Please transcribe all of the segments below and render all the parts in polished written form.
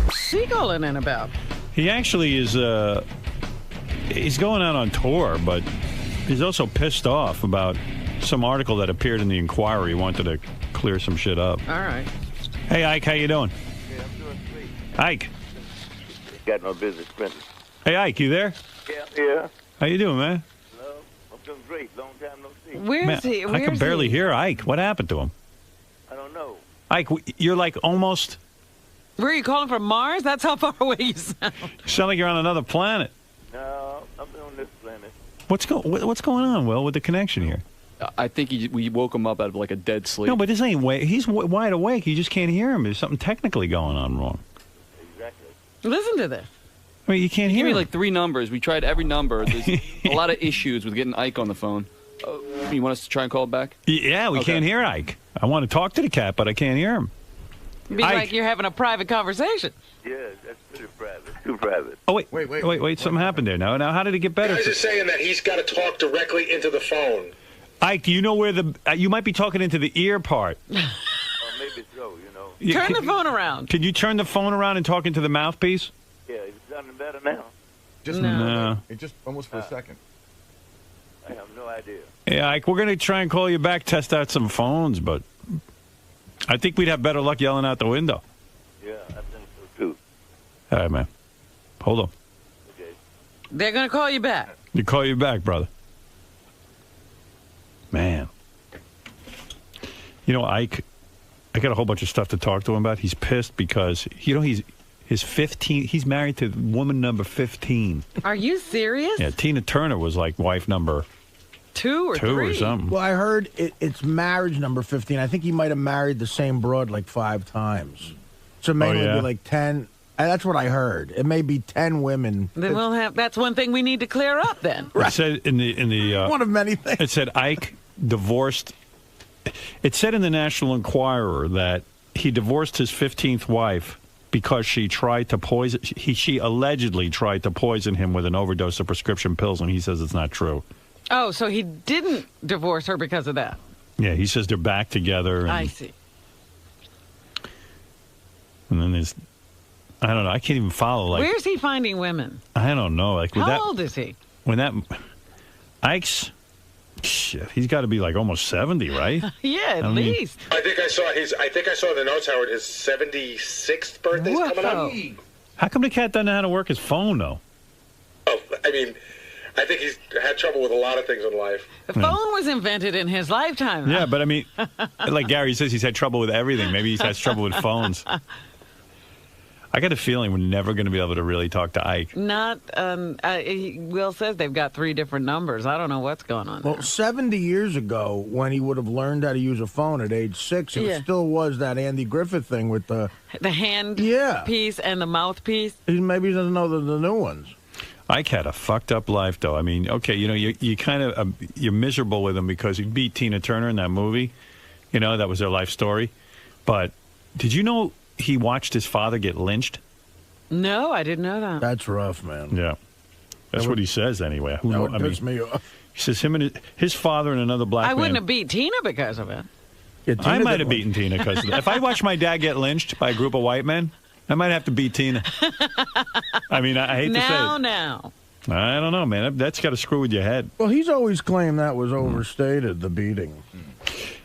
What's he calling in about? He actually is, he's going out on tour, but he's also pissed off about some article that appeared in the Inquirer. He wanted to clear some shit up. All right. Hey, Ike, how you doing? Yeah, I'm doing great. Ike. Got no business spending. Hey, Ike, you there? Yeah. How you doing, man? No, I'm doing great. Long time no see. Where's he? I can barely hear Ike. What happened to him? I don't know. Ike, you're like almost... Where are you calling from, Mars? That's how far away you sound. You sound like you're on another planet. No, I'm on this planet. What's going on, Will, with the connection here? I think we woke him up out of like a dead sleep. No, but this ain't he's wide awake. You just can't hear him. There's something technically going on wrong. Exactly. Listen to this. I mean, you can't Give hear me him. like 3 numbers. We tried every number. There's a lot of issues with getting Ike on the phone. You want us to try and call it back? Yeah, we can't hear Ike. I want to talk to the cat, but I can't hear him. It'd be like you're having a private conversation. Yeah, that's pretty private. Too private. Oh, wait. Something happened there. Now, how did it get better? You guys are saying that he's got to talk directly into the phone. Ike, do you know where you might be talking into the ear part? Or maybe so, you know. Turn the phone around. Can you turn the phone around and talk into the mouthpiece? Yeah, it's sounding better now. Just almost for a second. I have no idea. Yeah, Ike, we're going to try and call you back, test out some phones, but I think we'd have better luck yelling out the window. Yeah, I think so, too. All right, man. Hold on. Okay. They're going to call you back. They call you back, brother. Man. You know, Ike, I got a whole bunch of stuff to talk to him about. He's pissed because, he's 15. He's married to woman number 15. Are you serious? Yeah, Tina Turner was like wife number 2 or 3 or something. Well, I heard it's marriage number 15. I think he might have married the same broad like 5 times. So maybe it'd be like 10. That's what I heard. It may be 10 women. Then we'll have. That's one thing we need to clear up. Then It said in the one of many things. It said Ike divorced. It said in the National Enquirer that he divorced his 15th wife because she tried to poison. She allegedly tried to poison him with an overdose of prescription pills, and he says it's not true. Oh, so he didn't divorce her because of that. Yeah, he says they're back together. And, I see. And then there's, I don't know. I can't even follow. Like, where's he finding women? I don't know. Like, how old is he? When that Ike's, shit, he's got to be like almost 70, right? Yeah, at least. I think I saw the notes, Howard. His 76th birthday's coming up. How come the cat doesn't know how to work his phone though? Oh, I mean, I think he's had trouble with a lot of things in life. The phone was invented in his lifetime. Yeah, but I mean, like Gary says, he's had trouble with everything. Maybe he's had trouble with phones. I got a feeling we're never going to be able to really talk to Ike. Not, Will says they've got 3 different numbers. I don't know what's going on there. Well, 70 years ago, when he would have learned how to use a phone at age 6, it still was that Andy Griffith thing with the hand piece and the mouthpiece. Maybe he doesn't know the new ones. Ike had a fucked up life, though. I mean, okay, you kind of you're miserable with him because he beat Tina Turner in that movie. You know, that was their life story. But did you know he watched his father get lynched? No, I didn't know that. That's rough, man. Yeah, that's what he says anyway. That would piss me off. He says his father and another black man. I wouldn't have beat Tina because of it. Yeah, I might have beaten Tina because of that. If I watched my dad get lynched by a group of white men, I might have to beat Tina. I mean, I hate to say it. Now. I don't know, man. That's got to screw with your head. Well, he's always claimed that was overstated, the beating.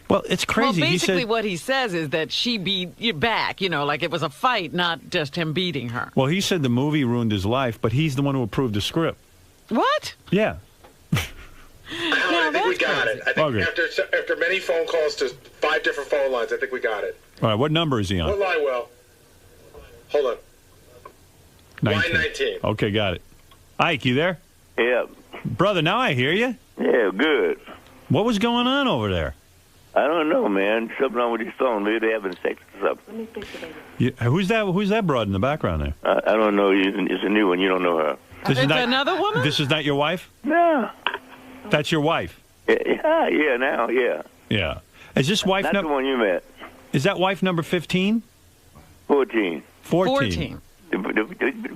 Well, it's crazy. Well, basically what he says is that she beat you back, like it was a fight, not just him beating her. Well, he said the movie ruined his life, but he's the one who approved the script. What? Yeah. I think we got it. I think after many phone calls to 5 different phone lines, I think we got it. All right, what number is he on? What line, Will? Hold on. 19. Line 19. Okay, got it. Ike, you there? Yeah. Brother, now I hear you. Yeah, good. What was going on over there? I don't know, man. Something wrong with his phone. Maybe they're having sex or something. Who's that broad in the background there? I don't know. It's a new one. You don't know her. It's another woman? This is not your wife? No. That's your wife? Yeah, now, yeah. Yeah. Is this wife Not the one you met. Is that wife number 15? 14. 14. The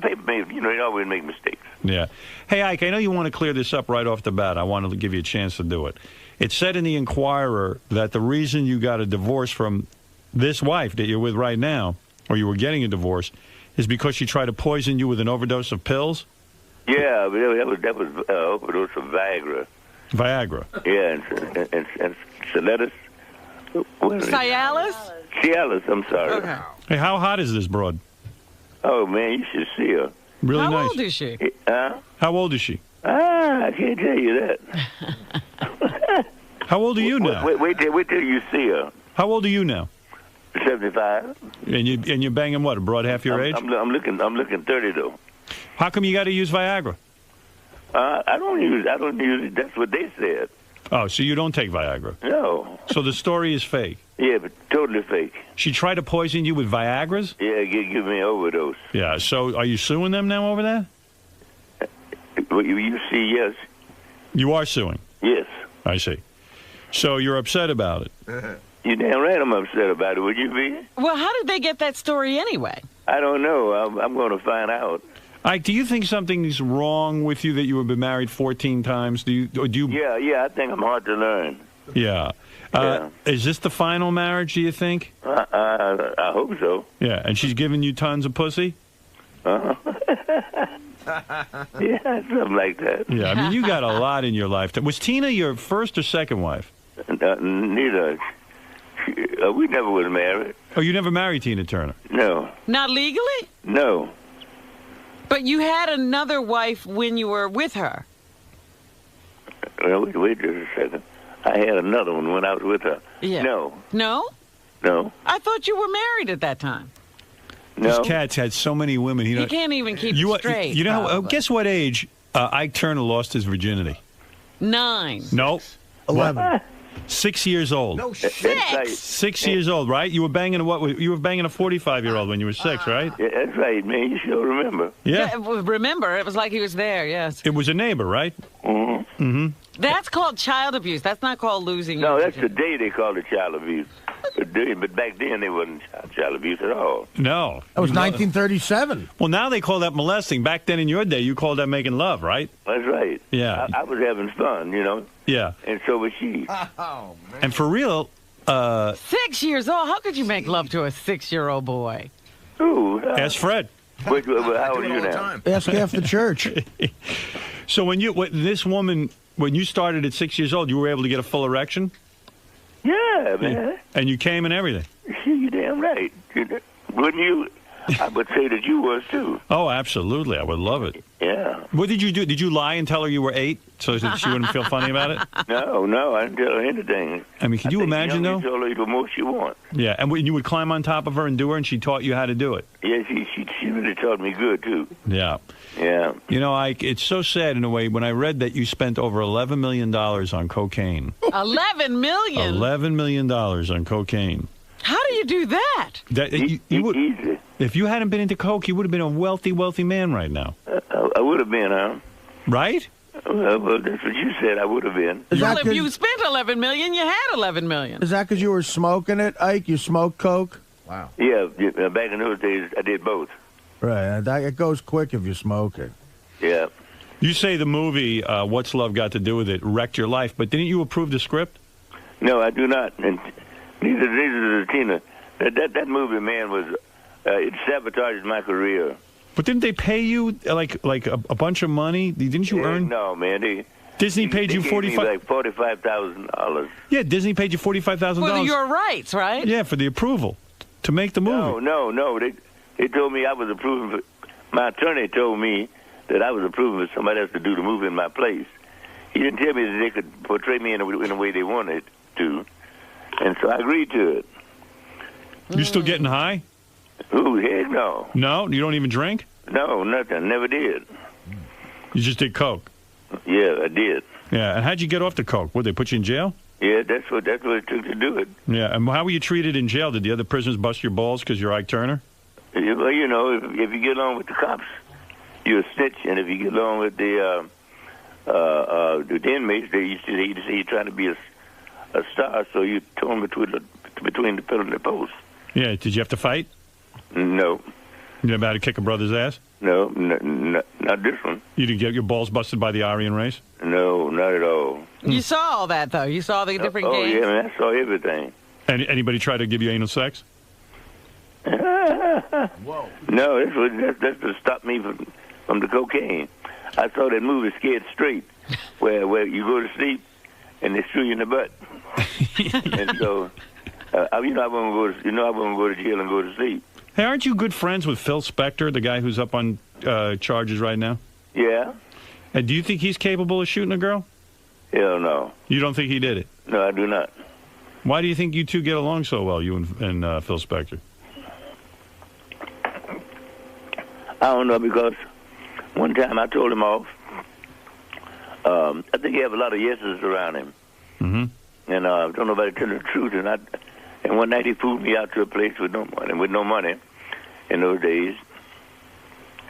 paper made, they always make mistakes. Yeah. Hey, Ike, I know you want to clear this up right off the bat. I wanted to give you a chance to do it. It said in the Inquirer that the reason you got a divorce from this wife that you're with right now, or you were getting a divorce, is because she tried to poison you with an overdose of pills? Yeah, but that was overdose of Viagra. Viagra. Yeah, and Cialis. Cialis? Cialis, I'm sorry. Okay. Hey, how hot is this broad? Oh, man, you should see her. Really How nice. old is she? How old is she? I can't tell you that. How old are you now? Wait till you see her. How old are you now? 75. And you're banging what? A broad half your age? I'm looking 30 though. How come you got to use Viagra? I don't use it. That's what they said. Oh, so you don't take Viagra? No. So the story is fake. Yeah, but totally fake. She tried to poison you with Viagras? Yeah, give me an overdose. Yeah. So are you suing them now over that? Well, you see, yes. You are suing. Yes. I see. So you're upset about it. You damn right I'm upset about it. Would you be? Well, how did they get that story anyway? I don't know. I'm going to find out. Ike, do you think something's wrong with you that you have been married 14 times? Do you? Yeah. I think I'm hard to learn. Yeah. Yeah. Is this the final marriage, do you think? I hope so. Yeah. And she's giving you tons of pussy? Yeah, something like that. Yeah. I mean, you got a lot in your life. Was Tina your first or second wife? Neither. We never was married. Oh, you never married Tina Turner? No. Not legally? No. But you had another wife when you were with her. Well, wait just a second. I had another one when I was with her. Yeah. No. No? No. I thought you were married at that time. No. This cat's had so many women. He can't even keep you, straight. You know, probably. guess what age Ike Turner lost his virginity? 9. Nope. 11. 6 years old. No shit. That's right. 6 years old, right? You were banging a 45-year-old when you were 6, right? Yeah, that's right, man. You sure remember. Yeah. Remember, it was like he was there, yes. It was a neighbor, right? That's called child abuse. That's not called losing No, your that's virginity. today they call it child abuse. But back then they wasn't child abuse at all. No. That was 1937. Well, now they call that molesting. Back then in your day, you called that making love, right? That's right. Yeah. I was having fun, you know, Yeah. and so was she. Oh, man. And for real, 6 years old? How could you make love to a 6-year-old boy? Ooh. ask Fred. How old I are do it you all the now? time. Ask half the church. So when this woman, when you started at 6 years old, you were able to get a full erection? Yeah, man. And you came and everything? You damn right. Wouldn't you? I would say that you was too. Oh, absolutely. I would love it. Yeah. What did you do? Did you lie and tell her you were 8 so that she wouldn't feel funny about it? No, I didn't tell her anything. I mean, could you imagine, though? You told her the most you want. Yeah, and you would climb on top of her and do her, and she taught you how to do it. Yeah, she really taught me good, too. Yeah. Yeah. You know, Ike, it's so sad in a way when I read that you spent over $11 million on cocaine. 11 million? $11 million on cocaine. How do you do that? You would, Easy. if you hadn't been into coke, you would have been a wealthy, wealthy man right now. I would have been, huh? Right? Well, that's what you said. I would have been. Is Well, that if you spent 11 million, you had 11 million. because you were smoking it, Ike? You smoked coke? Wow. Yeah, back in those days, I did both. Right. It goes quick if you smoke it. Yeah. You say the movie, What's Love Got to Do with It, wrecked your life, but didn't you approve the script? No, I do not. And neither does Tina. That movie, man, was it sabotaged my career. But didn't they pay you like a bunch of money? Didn't you earn? No, man. Disney paid you $45,000. Yeah, Disney paid you $45,000. For your rights, right? Yeah, for the approval to make the movie. No. They told me I was approving. My attorney told me that I was approving for somebody else to do the movie in my place. He didn't tell me that they could portray me in the way they wanted to, and so I agreed to it. You still getting high? Ooh, heck no. No, you don't even drink. No, nothing. Never did. You just did coke. Yeah, I did. Yeah, and how'd you get off the coke? Would they put you in jail? Yeah, that's what it took to do it. Yeah, and how were you treated in jail? Did the other prisoners bust your balls because you're Ike Turner? Well, you know, if you get along with the cops, you're a snitch, and if you get along with the inmates, they used to say you're trying to be a star, so you torn between the pillar and the post. Yeah, did you have to fight? No. You never had to kick a brother's ass? No, not this one. You didn't get your balls busted by the Aryan race? No, not at all. You saw all that, though. You saw the different games. Yeah, man, I saw everything. Anybody try to give you anal sex? Whoa. No, that's to stop me from the cocaine. I saw that movie Scared Straight, where you go to sleep and they screw you in the butt. And so, I wouldn't go to jail and go to sleep. Hey, aren't you good friends with Phil Spector, the guy who's up on charges right now? Yeah. And do you think he's capable of shooting a girl? Hell no. You don't think he did it? No, I do not. Why do you think you two get along so well, you and Phil Spector? I don't know, because one time I told him off. I think he have a lot of yeses around him. Mm-hmm. And don't nobody tell the truth. And one night he fooled me out to a place with no money in those days.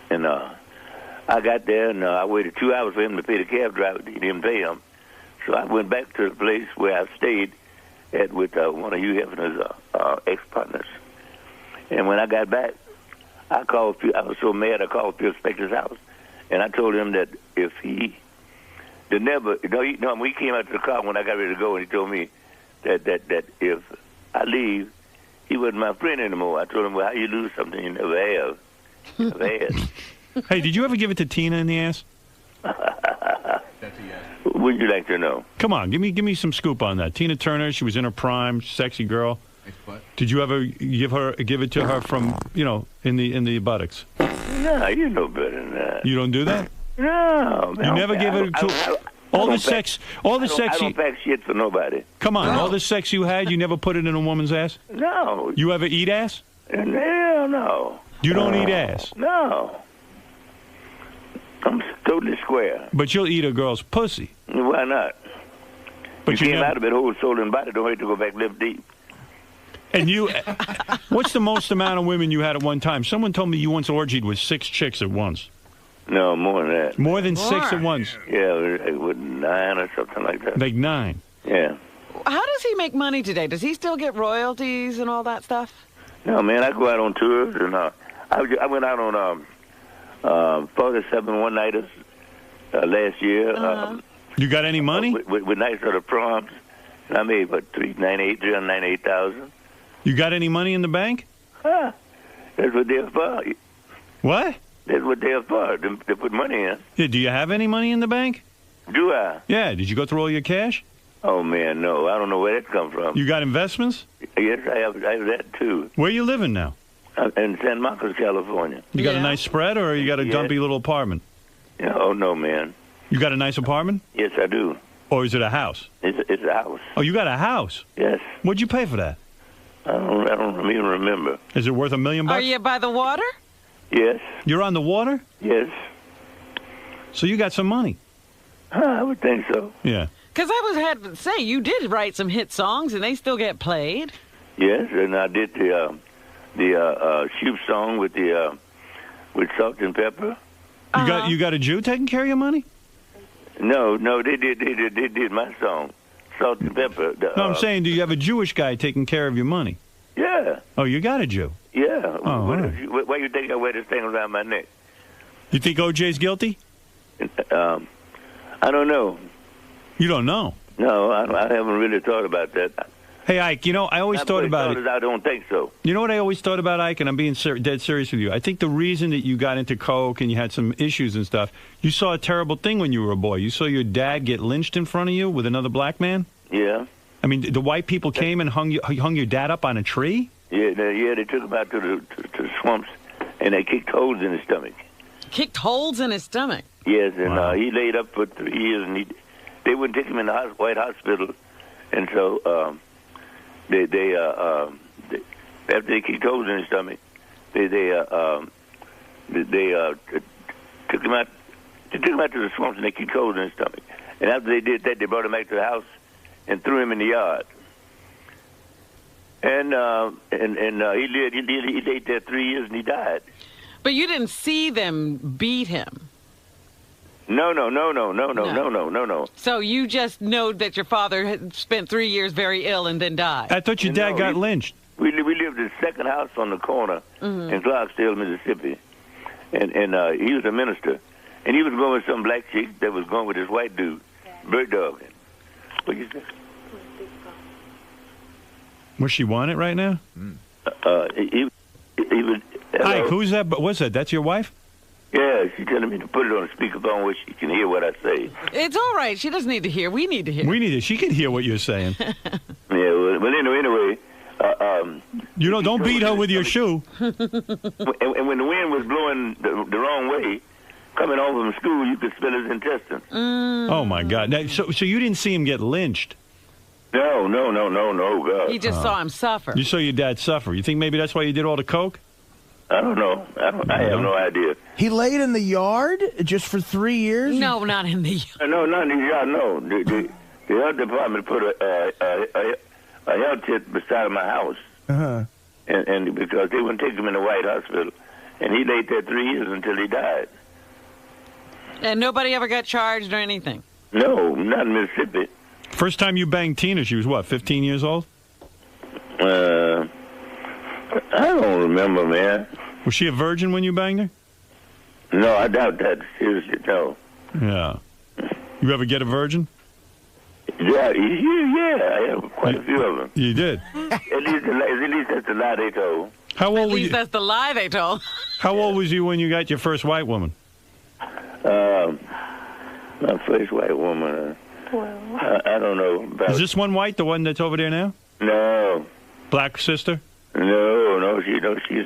And I got there, and I waited 2 hours for him to pay the cab driver. He didn't pay him. So I went back to the place where I stayed with one of Hugh Hefner's ex-partners. And when I got back, I was so mad, I called Phil Spector's house. And I told him that if he when he came out to the car when I got ready to go, and he told me that if I leave, he wasn't my friend anymore. I told him, well, how you lose something you never have? Never had. Hey, did you ever give it to Tina in the ass? That's a yes. Would you like to know? Come on, give me some scoop on that. Tina Turner, she was in her prime, sexy girl. Nice butt. Did you ever give it to her from, in the buttocks? No, you know better than that. You don't do that? No, man. You never give it to all the sex. I don't pack shit for nobody. Come on, all the sex you had, you never put it in a woman's ass? No. You ever eat ass? Hell no. You don't eat ass? No. I'm totally square. But you'll eat a girl's pussy. Why not? But you came out of it whole soul and body. Don't have to go back live deep. And you, what's the most amount of women you had at one time? Someone told me you once orgied with 6 chicks at once. No, more than that. More than 6 at once? Yeah, with 9 or something like that. Like 9? Yeah. How does he make money today? Does he still get royalties and all that stuff? No, man, I go out on tours, and I went out on 47 one-nighters last year. You got any money? With nights at the proms, and I made, about $398,000. You got any money in the bank? Huh. That's what they're for. What? That's what they're for, to put money in. Yeah, do you have any money in the bank? Do I? Yeah, did you go through all your cash? Oh, man, no. I don't know where that come from. You got investments? Yes, I have that, too. Where you living now? In San Marcos, California. You got a nice spread, or you got a dumpy little apartment? Yeah, oh, no, man. You got a nice apartment? Yes, I do. Or is it a house? It's a house. Oh, you got a house? Yes. What'd you pay for that? I don't even remember. Is it worth $1 million? Are you by the water? Yes. You're on the water? Yes. So you got some money? I would think so. Yeah. Because I had to say, you did write some hit songs, and they still get played. Yes, and I did the Shoop song with Salt and Pepper. You got a Jew taking care of your money? No, they did my song, Salt and Pepper. No, I'm saying, do you have a Jewish guy taking care of your money? Yeah. Oh, you got a Jew? Yeah. Oh, why you think I wear this thing around my neck? You think OJ's guilty? I don't know. You don't know? No, I haven't really thought about that. Hey, Ike, I always thought about it. I don't think so. You know what I always thought about, Ike, and I'm being dead serious with you. I think the reason that you got into coke and you had some issues and stuff, you saw a terrible thing when you were a boy. You saw your dad get lynched in front of you with another black man? Yeah. I mean, the white people came and hung your dad up on a tree? Yeah, they took him out to the swamps, and they kicked holes in his stomach. Kicked holes in his stomach? Yes, and he laid up for 3 years, and they wouldn't take him in the White Hospital, and so they after they kicked holes in his stomach, they took him out to the swamps, and they kicked holes in his stomach. And after they did that, they brought him back to the house and threw him in the yard. And he laid there 3 years, and he died. But you didn't see them beat him. No. So you just know that your father had spent 3 years very ill and then died. I thought your dad got lynched. We lived in the second house on the corner in Clarksdale, Mississippi, and he was a minister, and he was going with some black chick that was going with this white dude, bird dog. What you say? Where she want it right now? He was Ike, who's that? What's that? That's your wife? Yeah, she's telling me to put it on the speakerphone where she can hear what I say. It's all right. She doesn't need to hear. We need to hear. We need to. She can hear what you're saying. Yeah, well, anyway. You know, don't beat her with your shoe. And when the wind was blowing the wrong way, coming home from school, you could smell his intestine. Oh, my God. Now, so you didn't see him get lynched? No, God. He just saw him suffer. You saw your dad suffer. You think maybe that's why you did all the coke? I don't know. I have no idea. He laid in the yard just for 3 years? No, not in the yard. No, not in the yard, no. The health department put a health tent beside my house. Uh-huh. And because they wouldn't take him in the White Hospital. And he laid there 3 years until he died. And nobody ever got charged or anything? No, not in Mississippi. First time you banged Tina, she was what, 15 years old? I don't remember, man. Was she a virgin when you banged her? No, I doubt that. Seriously, no. Yeah. You ever get a virgin? Yeah, I have quite a few of them. You did? At least that's the lie they told. How old At were least you? that's the lie they told. How old was you when you got your first white woman? My first white woman, I don't know. Is this one white, the one that's over there now? No. Black sister? No, she's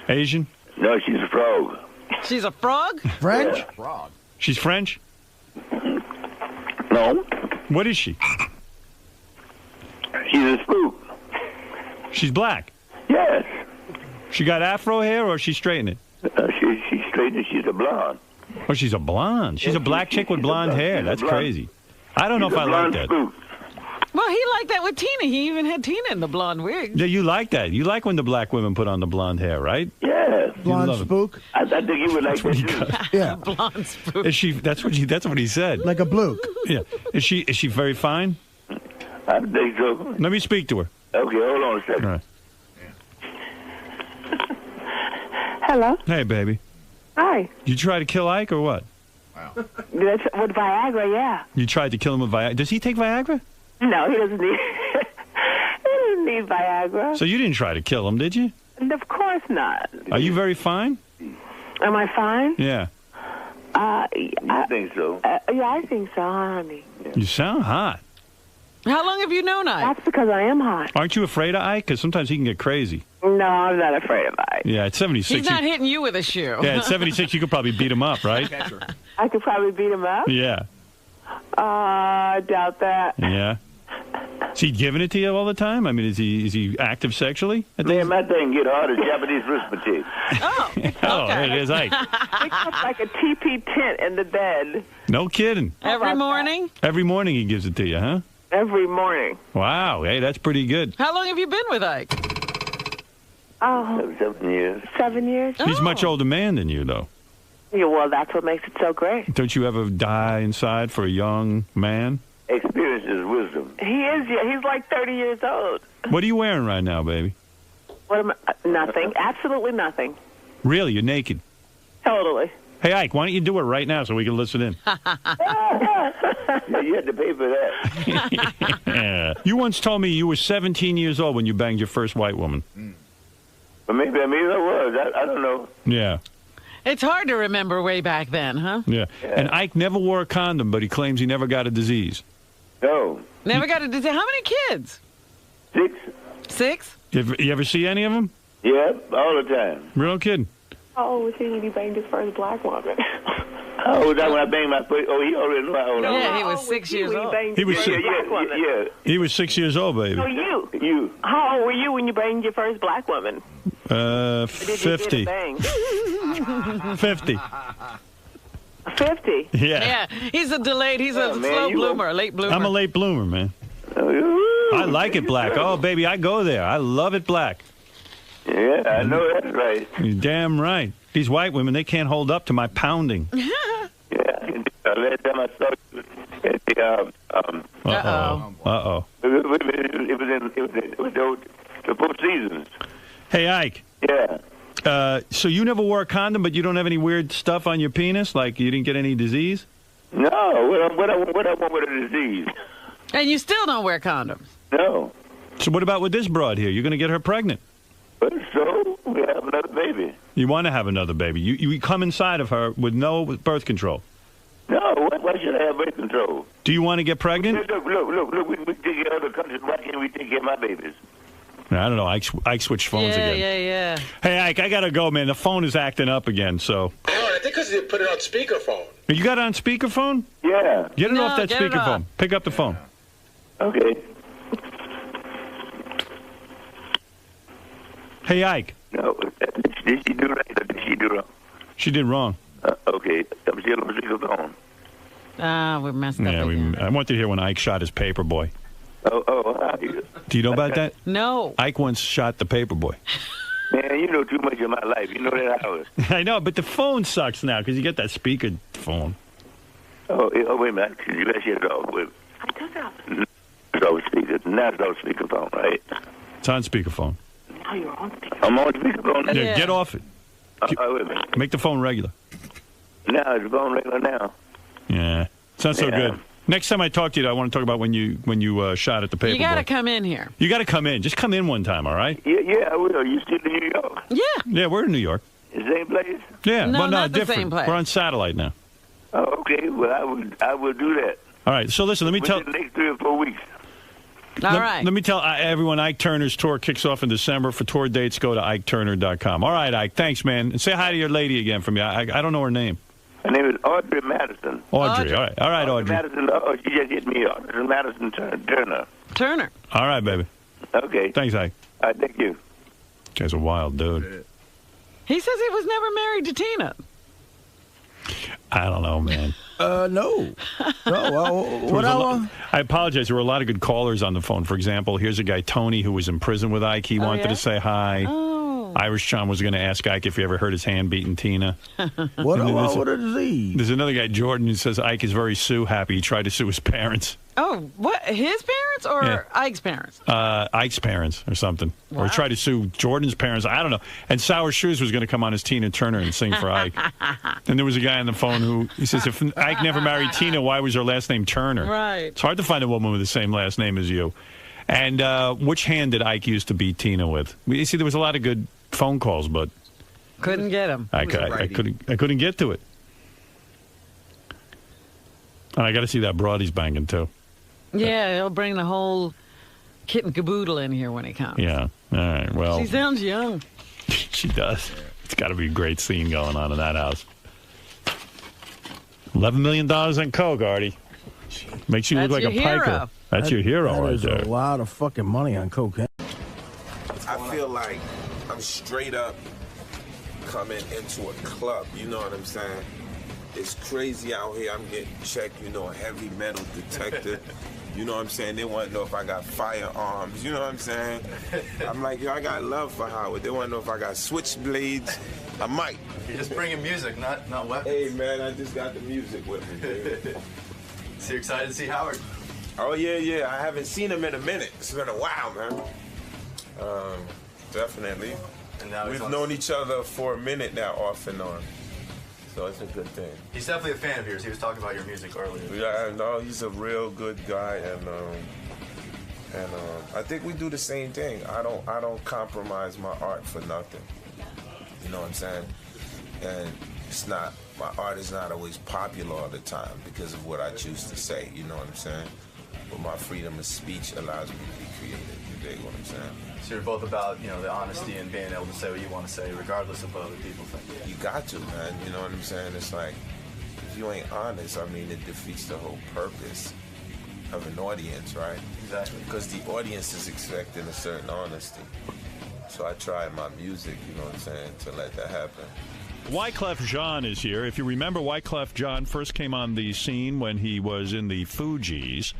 Asian? No, she's a frog. She's a frog? French? Yeah. Frog. She's French? No, What is she? she's a spook. She's black. Yes. She got afro hair or she straightened it? She's straight and she's a blonde. Oh, she's a blonde. She's a black chick with blonde hair. That's crazy. I don't know if I like that. Spook. Well, he liked that with Tina. He even had Tina in the blonde wig. Yeah, you like that. You like when the black women put on the blonde hair, right? Yeah. Blonde love it. spook? I think you would like that too. Yeah. Blonde spook. Is she? That's what he said. Like a bloke. Yeah. Is she very fine? I think so. Let me speak to her. Okay, hold on a second. All right. Hello. Hey, baby. Hi. You try to kill Ike or what? That's with Viagra, yeah. You tried to kill him with Viagra. Does he take Viagra? No, he doesn't need. He doesn't need Viagra. So you didn't try to kill him, did you? And of course not. Are you very fine? Am I fine? Yeah. I think so. Yeah, I think so, honey. You sound hot. How long have you known Ike? That's because I am hot. Aren't you afraid of Ike? Because sometimes he can get crazy. No, I'm not afraid of Ike. Yeah, at 76. He's not hitting you with a shoe. Yeah, at 76, you could probably beat him up, right? Catcher. I could probably beat him up. Yeah. I doubt that. Yeah. Is he giving it to you all the time? I mean, is he active sexually? Man, my thing get hard as Japanese arithmetic. Oh, Oh, there it is, Ike. He comes like a TP tent in the bed No kidding. every morning? Every morning he gives it to you, huh? every morning. Wow. Hey, that's pretty good. How long have you been with Ike? Oh, 7 years. 7 years? He's a much Oh. older man than you, though. Yeah, well, that's what makes it so great. Don't you ever die inside for a young man? Experience is wisdom. He is, yeah. He's like 30 years old. What are you wearing right now, baby? What am I? Nothing. Absolutely nothing. Really? You're naked. Totally. Hey, Ike, why don't you do it right now so we can listen in? Yeah, you had to pay for that. Yeah. You once told me you were 17 years old when you banged your first white woman. But maybe I was. I don't know. Yeah. It's hard to remember way back then, huh? Yeah. And Ike never wore a condom, but he claims he never got a disease. No. Never got to disease. How many kids? 6? 6? You ever see any of them? Yeah, all the time. Real kidding. How old was he when he banged his first black woman? How old was I when I banged my first? Oh, he already knew how old I was. Yeah, he was How 6 he years when old. banged He was his six- first black woman? Yeah. He was 6 years old, baby. No, you. You. How old were you when you banged your first black woman? Or did you get a 50. bang? 50. 50. Yeah. Yeah, he's a delayed, he's a man, slow you bloomer, a late bloomer. I'm a late bloomer, man. I like it black. Oh, baby, I go there. I love it black. Yeah, I know that's right. You're damn right. These white women, they can't hold up to my pounding. Yeah. Last time I saw you at the Uh-oh. Uh-oh. it was the Four Seasons. Hey, Ike. Yeah. So you never wore a condom, but you don't have any weird stuff on your penis? Like you didn't get any disease? No, what I want with a disease? And you still don't wear condoms. No. So what about with this broad here? You're going to get her pregnant? But so we have an another baby. You want to have another baby. You come inside of her with no birth control. No, why should I have birth control? Do you want to get pregnant? Look, we take care of other countries. Why can't we take care of my babies? I don't know. Ike switched phones again. Yeah. Hey, Ike, I got to go, man. The phone is acting up again, so. I think because they put it on speakerphone. You got it on speakerphone? Yeah. Get it off that speakerphone. Pick up the phone. Okay. Hey, Ike. No, did she do right or did she do wrong? She did wrong. Okay. I'm still on speakerphone. We messed up again. I want to hear when Ike shot his paper boy. Oh. Do you know about that? No. Ike once shot the paper boy. Man, you know too much of my life. You know that, Howard. I know, but the phone sucks now because you get that speaker phone. Oh, wait a minute. You got to shut it off. Wait. I took it off. It's on speaker. Now it's on speakerphone, right? It's on speakerphone. No, you're on speakerphone. I'm on speakerphone now. Yeah, get off it. Wait a minute. Make the phone regular. Now it's phone regular now. Yeah, it's not so good. Next time I talk to you, I want to talk about when you shot at the paper. You got to boy. come in here. You got to come in. Just come in one time, all right? Yeah, I will. You still in New York? Yeah. Yeah, we're in New York. The same place? Yeah, No, but not the different. same place. We're on satellite now. Oh, okay. Well, I will do that. All right. So listen, let me tell. Within the next 3 or 4 weeks. All right. Let me tell everyone Ike Turner's tour kicks off in December. For tour dates, go to IkeTurner.com. All right, Ike. Thanks, man. And say hi to your lady again for me. I don't know her name. Her name is Audrey Madison. Audrey. All right, Audrey. Madison. Oh, she just hit me. Audrey Madison Turner. Turner. All right, baby. Okay. Thanks, Ike. All right, thank you. Guy's a wild dude. He says he was never married to Tina. I don't know, man. No. I apologize. There were a lot of good callers on the phone. For example, here's a guy, Tony, who was in prison with Ike. He wanted to say hi. Oh. Irish John was going to ask Ike if he ever heard his hand beating Tina. What a disease. There's another guy, Jordan, who says Ike is very happy. He tried to sue his parents. Oh, what? His parents or Ike's parents? Ike's parents or something. Wow. Or tried to sue Jordan's parents. I don't know. And Sour Shoes was going to come on as Tina Turner and sing for Ike. And there was a guy on the phone who he says, if Ike never married Tina, why was her last name Turner? Right. It's hard to find a woman with the same last name as you. And which hand did Ike used to beat Tina with? You see, there was a lot of good phone calls, but couldn't get him. I couldn't get to it. And I got to see that broad he's banging too. Yeah, he'll bring the whole kit and caboodle in here when he comes. Yeah. All right. Well, she sounds young. She does. It's got to be a great scene going on in that house. $11 million on coke, Artie. Makes you look like a piker. That's your hero right there. There's a lot of fucking money on cocaine. I feel like I'm straight up coming into a club. You know what I'm saying? It's crazy out here. I'm getting checked, a heavy metal detector. You know what I'm saying? They want to know if I got firearms. You know what I'm saying? I'm like, yo, I got love for Howard. They want to know if I got switchblades. I might. You're just bringing music, not weapons. Hey, man, I just got the music with me, dude. So you're excited to see Howard? Oh, yeah. I haven't seen him in a minute. It's been a while, man. Definitely. And now we've known each other for a minute now, off and on. So it's a good thing. He's definitely a fan of yours. He was talking about your music earlier. Yeah, no, he's a real good guy, and I think we do the same thing. I don't compromise my art for nothing. You know what I'm saying? And my art is not always popular all the time because of what I choose to say. You know what I'm saying? But my freedom of speech allows me to be creative. You dig what I'm saying? So you're both about, the honesty and being able to say what you want to say, regardless of what other people think. You got to, man. You know what I'm saying? It's like, if you ain't honest, it defeats the whole purpose of an audience, right? Exactly. Because the audience is expecting a certain honesty. So I try in my music, you know what I'm saying, to let that happen. Wyclef Jean is here. If you remember, Wyclef Jean first came on the scene when he was in the Fugees.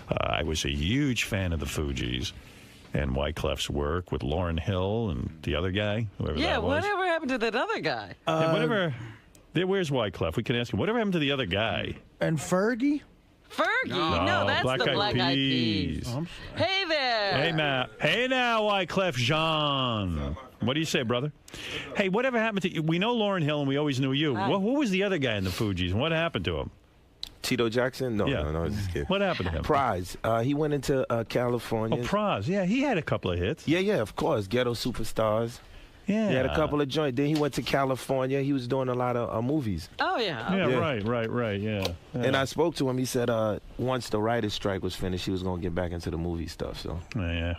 I was a huge fan of the Fugees and Wyclef's work with Lauryn Hill and the other guy, whoever that was. Whatever happened to that other guy? Where's Wyclef? We can ask him. Whatever happened to the other guy? And Fergie? Fergie? No, that's Black the Eyed Black Eyed Peas. Peas. Hey there. Hey now, Wyclef Jean. What do you say, brother? Hey, whatever happened to you? We know Lauryn Hill, and we always knew you. Who was the other guy in the Fugees, and what happened to him? Tito Jackson? No, I was just kidding. What happened to him? Prize. He went into California. Oh, Prize. Yeah, he had a couple of hits. Yeah, of course. Ghetto Superstars. Yeah. He had a couple of joints. Then he went to California. He was doing a lot of movies. Oh, yeah. Yeah, right, yeah. And I spoke to him. He said once the writer's strike was finished, he was going to get back into the movie stuff. So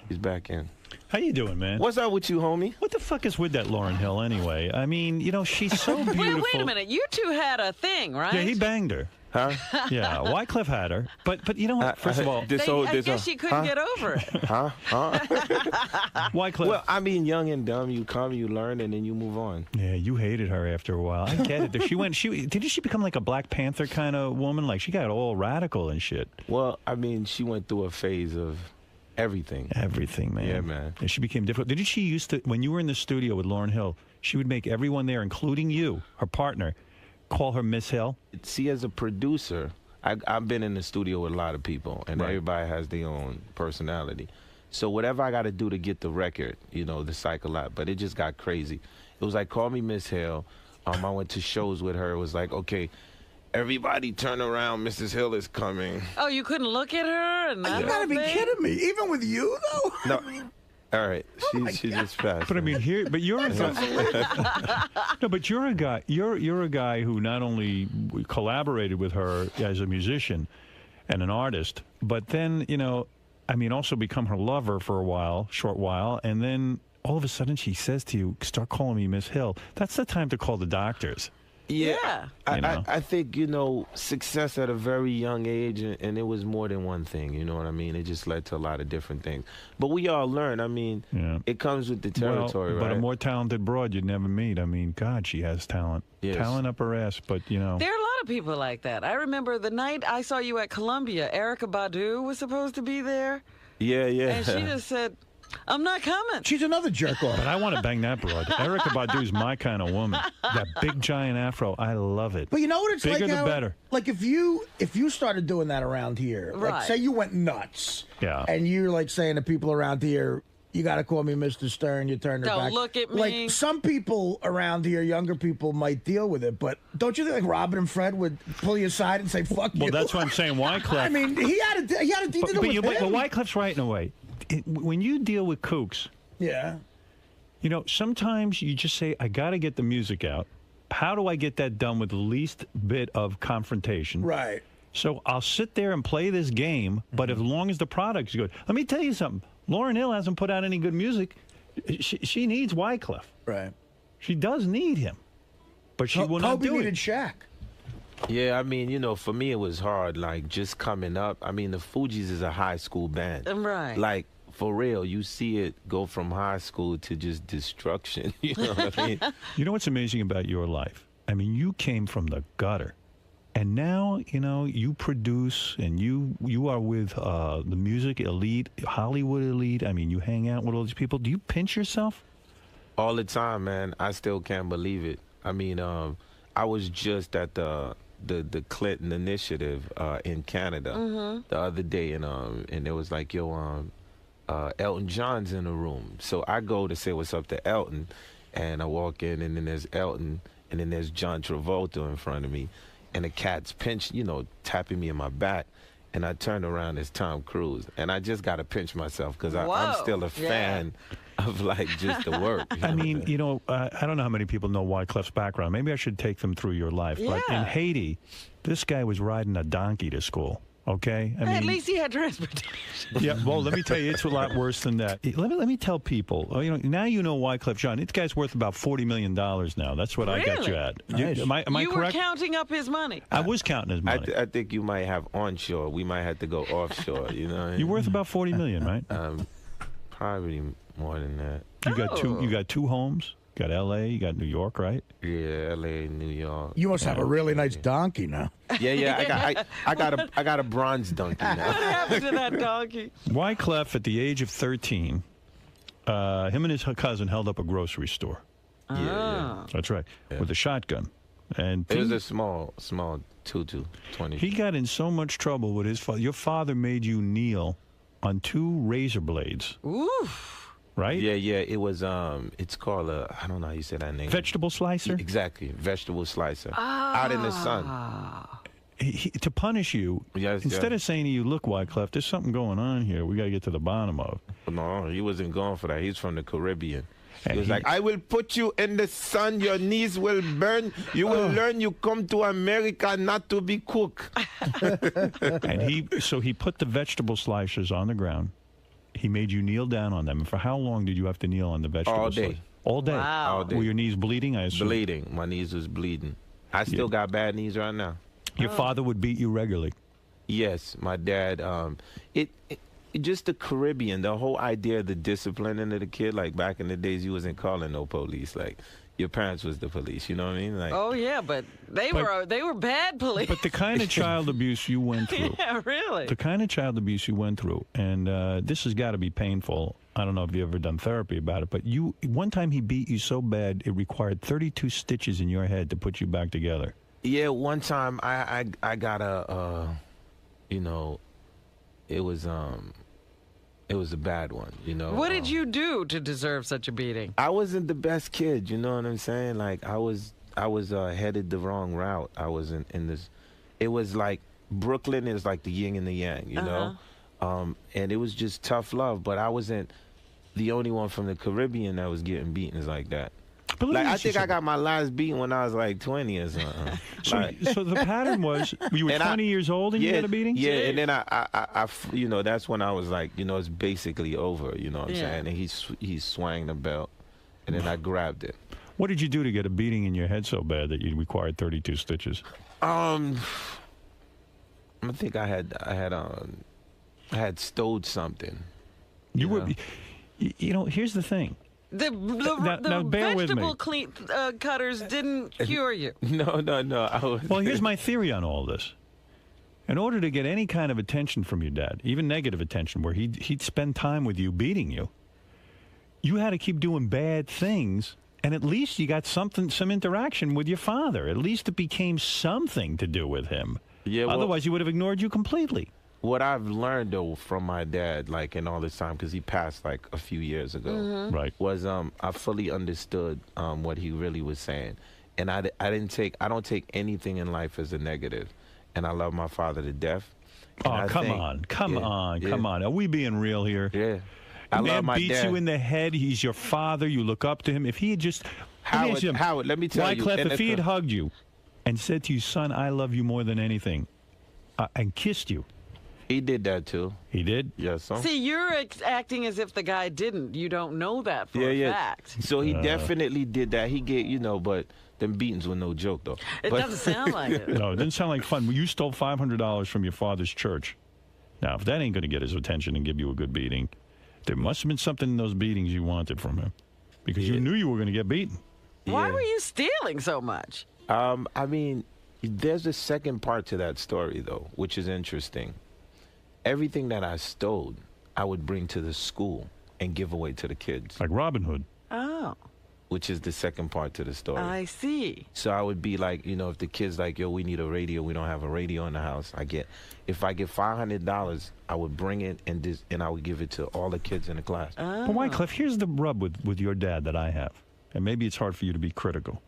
he's back in. How you doing, man? What's up with you, homie? What the fuck is with that Lauryn Hill anyway? I mean, she's so beautiful. Wait a minute. You two had a thing, right? Yeah, he banged her. Huh? Yeah, Wyclef had her. But you know what? First of all, I guess she couldn't get over it. Huh? Wyclef. Well, I mean, young and dumb, you come, you learn, and then you move on. Yeah, you hated her after a while. I get it. Didn't she become like a Black Panther kind of woman? Like she got all radical and shit. Well, I mean, she went through a phase of everything. Everything, man. Yeah, man. And she became difficult. Didn't she used to, when you were in the studio with Lauryn Hill, she would make everyone there, including you, her partner, call her Miss Hill? See, as a producer, I've been in the studio with a lot of people, and everybody has their own personality. So whatever I got to do to get the record, the cycle out. But it just got crazy. It was like, call me Miss Hill. I went to shows with her. It was like, okay, everybody turn around, Mrs. Hill is coming. Oh, you couldn't look at her? And you gotta be kidding me. Even with you, though? No. All right, she just passed. But I mean, you're a guy. No, but you're a guy. You're a guy who not only collaborated with her as a musician and an artist, but then also become her lover for a short while, and then all of a sudden she says to you, "Start calling me Miss Hill." That's the time to call the doctors. Yeah. I think, success at a very young age, and it was more than one thing, you know what I mean? It just led to a lot of different things. But we all learn. I mean, it comes with the territory, right? But a more talented broad you'd never meet. I mean, God, she has talent. Yes. Talent up her ass, but, There are a lot of people like that. I remember the night I saw you at Columbia, Erykah Badu was supposed to be there. Yeah. And she just said, I'm not coming. She's another jerk off. But I want to bang that broad. Erykah Badu's my kind of woman. That big giant afro, I love it. But you know what it's Bigger like? Bigger the better. Like if you started doing that around here, like say you went nuts, and you're like saying to people around here, you got to call me Mr. Stern. You turn their back. Don't look at me. Like some people around here, younger people might deal with it, but don't you think like Robin and Fred would pull you aside and say "fuck you"? Well, that's what I'm saying. Wyclef. I mean, he had to deal with him. But Wyclef's right in a way. When you deal with kooks, sometimes you just say, I got to get the music out. How do I get that done with the least bit of confrontation? Right. So I'll sit there and play this game, but as long as the product's good. Let me tell you something. Lauryn Hill hasn't put out any good music. She needs Wyclef. Right. She does need him. But she will not do it. Kobe needed Shaq. Yeah, I mean, for me it was hard, like, just coming up. I mean, the Fugees is a high school band. Right. Like, for real, you see it go from high school to just destruction. You know what I mean? You know what's amazing about your life? I mean, you came from the gutter. And now, you produce and you are with the music elite, Hollywood elite. I mean, you hang out with all these people. Do you pinch yourself? All the time, man. I still can't believe it. I mean, I was just at the Clinton initiative in Canada the other day, and there was like, Elton John's in the room. So I go to say what's up to Elton, and I walk in, and then there's Elton, and then there's John Travolta in front of me, and the cat's tapping me in my back, and I turn around, it's Tom Cruise, and I just got to pinch myself because I'm still a fan of like just the work. I mean, I don't know how many people know Wyclef's background. Maybe I should take them through your life. Yeah. But in Haiti, this guy was riding a donkey to school. Okay, at least he had transportation. Yeah, well, let me tell you, it's a lot worse than that. Let me tell people. Now you know Wyclef Jean. This guy's worth about $40 million now. That's what I got you at. Nice. Am I correct? You were counting up his money. I was counting his money. I think you might have onshore. We might have to go offshore. You're worth about $40 million, right? Probably more than that. You got two homes. You got L.A., you got New York, right? Yeah, L.A., New York. You must have a really nice donkey now. Yeah. I got a bronze donkey now. What happened to that donkey? Wyclef, at the age of 13, him and his cousin held up a grocery store. Yeah. That's right, with a shotgun. And it was a small 22-20. He got in so much trouble with his father. Your father made you kneel on two razor blades. Oof. Right? Yeah. It was, it's called I don't know how you say that name. Vegetable slicer? Exactly. Vegetable slicer. Out in the sun. To punish you, instead of saying to you, look, Wyclef, there's something going on here we got to get to the bottom of. No, he wasn't going for that. He's from the Caribbean. He was like, I will put you in the sun, your knees will burn, you will learn you come to America not to be cook. And he put the vegetable slicers on the ground. He made you kneel down on them. And for how long did you have to kneel on the vegetable All day. slicers? All day? Wow. All day. Were your knees bleeding, I assume? Bleeding. My knees was bleeding. I still got bad knees right now. Your father would beat you regularly? Yes, my dad. Just the Caribbean, the whole idea of the disciplining of the kid, like back in the days, you wasn't calling no police. Like, your parents was the police, you know what I mean? Like, Oh yeah, but they were bad police. But the kind of child abuse you went through. Yeah, really. The kind of child abuse you went through, and this has got to be painful. I don't know if you've ever done therapy about it, but one time he beat you so bad it required 32 stitches in your head to put you back together. yeah, one time I got it was a bad one, you know. What did you do to deserve such a beating? I wasn't the best kid, you know what I'm saying? Like, I was headed the wrong route. I wasn't in this. It was like Brooklyn is like the yin and the yang, you know. And it was just tough love, but I wasn't the only one from the Caribbean that was getting beatings like that. But Like, I think I got my last beating when I was like 20 or something. So the pattern was you were 20 years old and you got a beating? Yeah, and then I you know, that's when I was like, you know, it's basically over, you know what I'm saying? And he swung the belt, and then I grabbed it. What did you do to get a beating in your head so bad that you required 32 stitches? I think I had stowed something. You were, you know, here's the thing. The Now, bear with me. vegetable cutters didn't cure you. No. Well, here's my theory on all this. In order to get any kind of attention from your dad, even negative attention, where he'd spend time with you beating you, you had to keep doing bad things, and at least you got some interaction with your father. At least it became something to do with him. Yeah. Well, Otherwise, he would have ignored you completely. What I've learned, though, from my dad, like, in all this time, because he passed, like, a few years ago, right, was I fully understood what he really was saying. And I don't take anything in life as a negative. And I love my father to death. And come on. Are we being real here? Yeah. The I man love my beats dad. you in the head. He's your father. You look up to him. If he had just... Howard, let me tell you. Wyclef, if he had hugged you and said to you, son, I love you more than anything, and kissed you. He did that, too. He did? Yes, sir. See, you're acting as if the guy didn't. You don't know that for a fact. So he definitely did that. He get, you know, but them beatings were no joke, though. It doesn't sound like it. No, it didn't sound like fun. You stole $500 from your father's church. Now, if that ain't going to get his attention and give you a good beating, there must have been something in those beatings you wanted from him. Because you knew you were going to get beaten. Why were you stealing so much? I mean, there's a second part to that story, though, which is interesting. Everything that I stole, I would bring to the school and give away to the kids. Like Robin Hood. Oh. Which is the second part to the story. I see. So I would be like, you know, if the kid's like, yo, we need a radio, we don't have a radio in the house. If I get $500, I would bring it and I would give it to all the kids in the class. But Wyclef, here's the rub with your dad that I have. And maybe it's hard for you to be critical.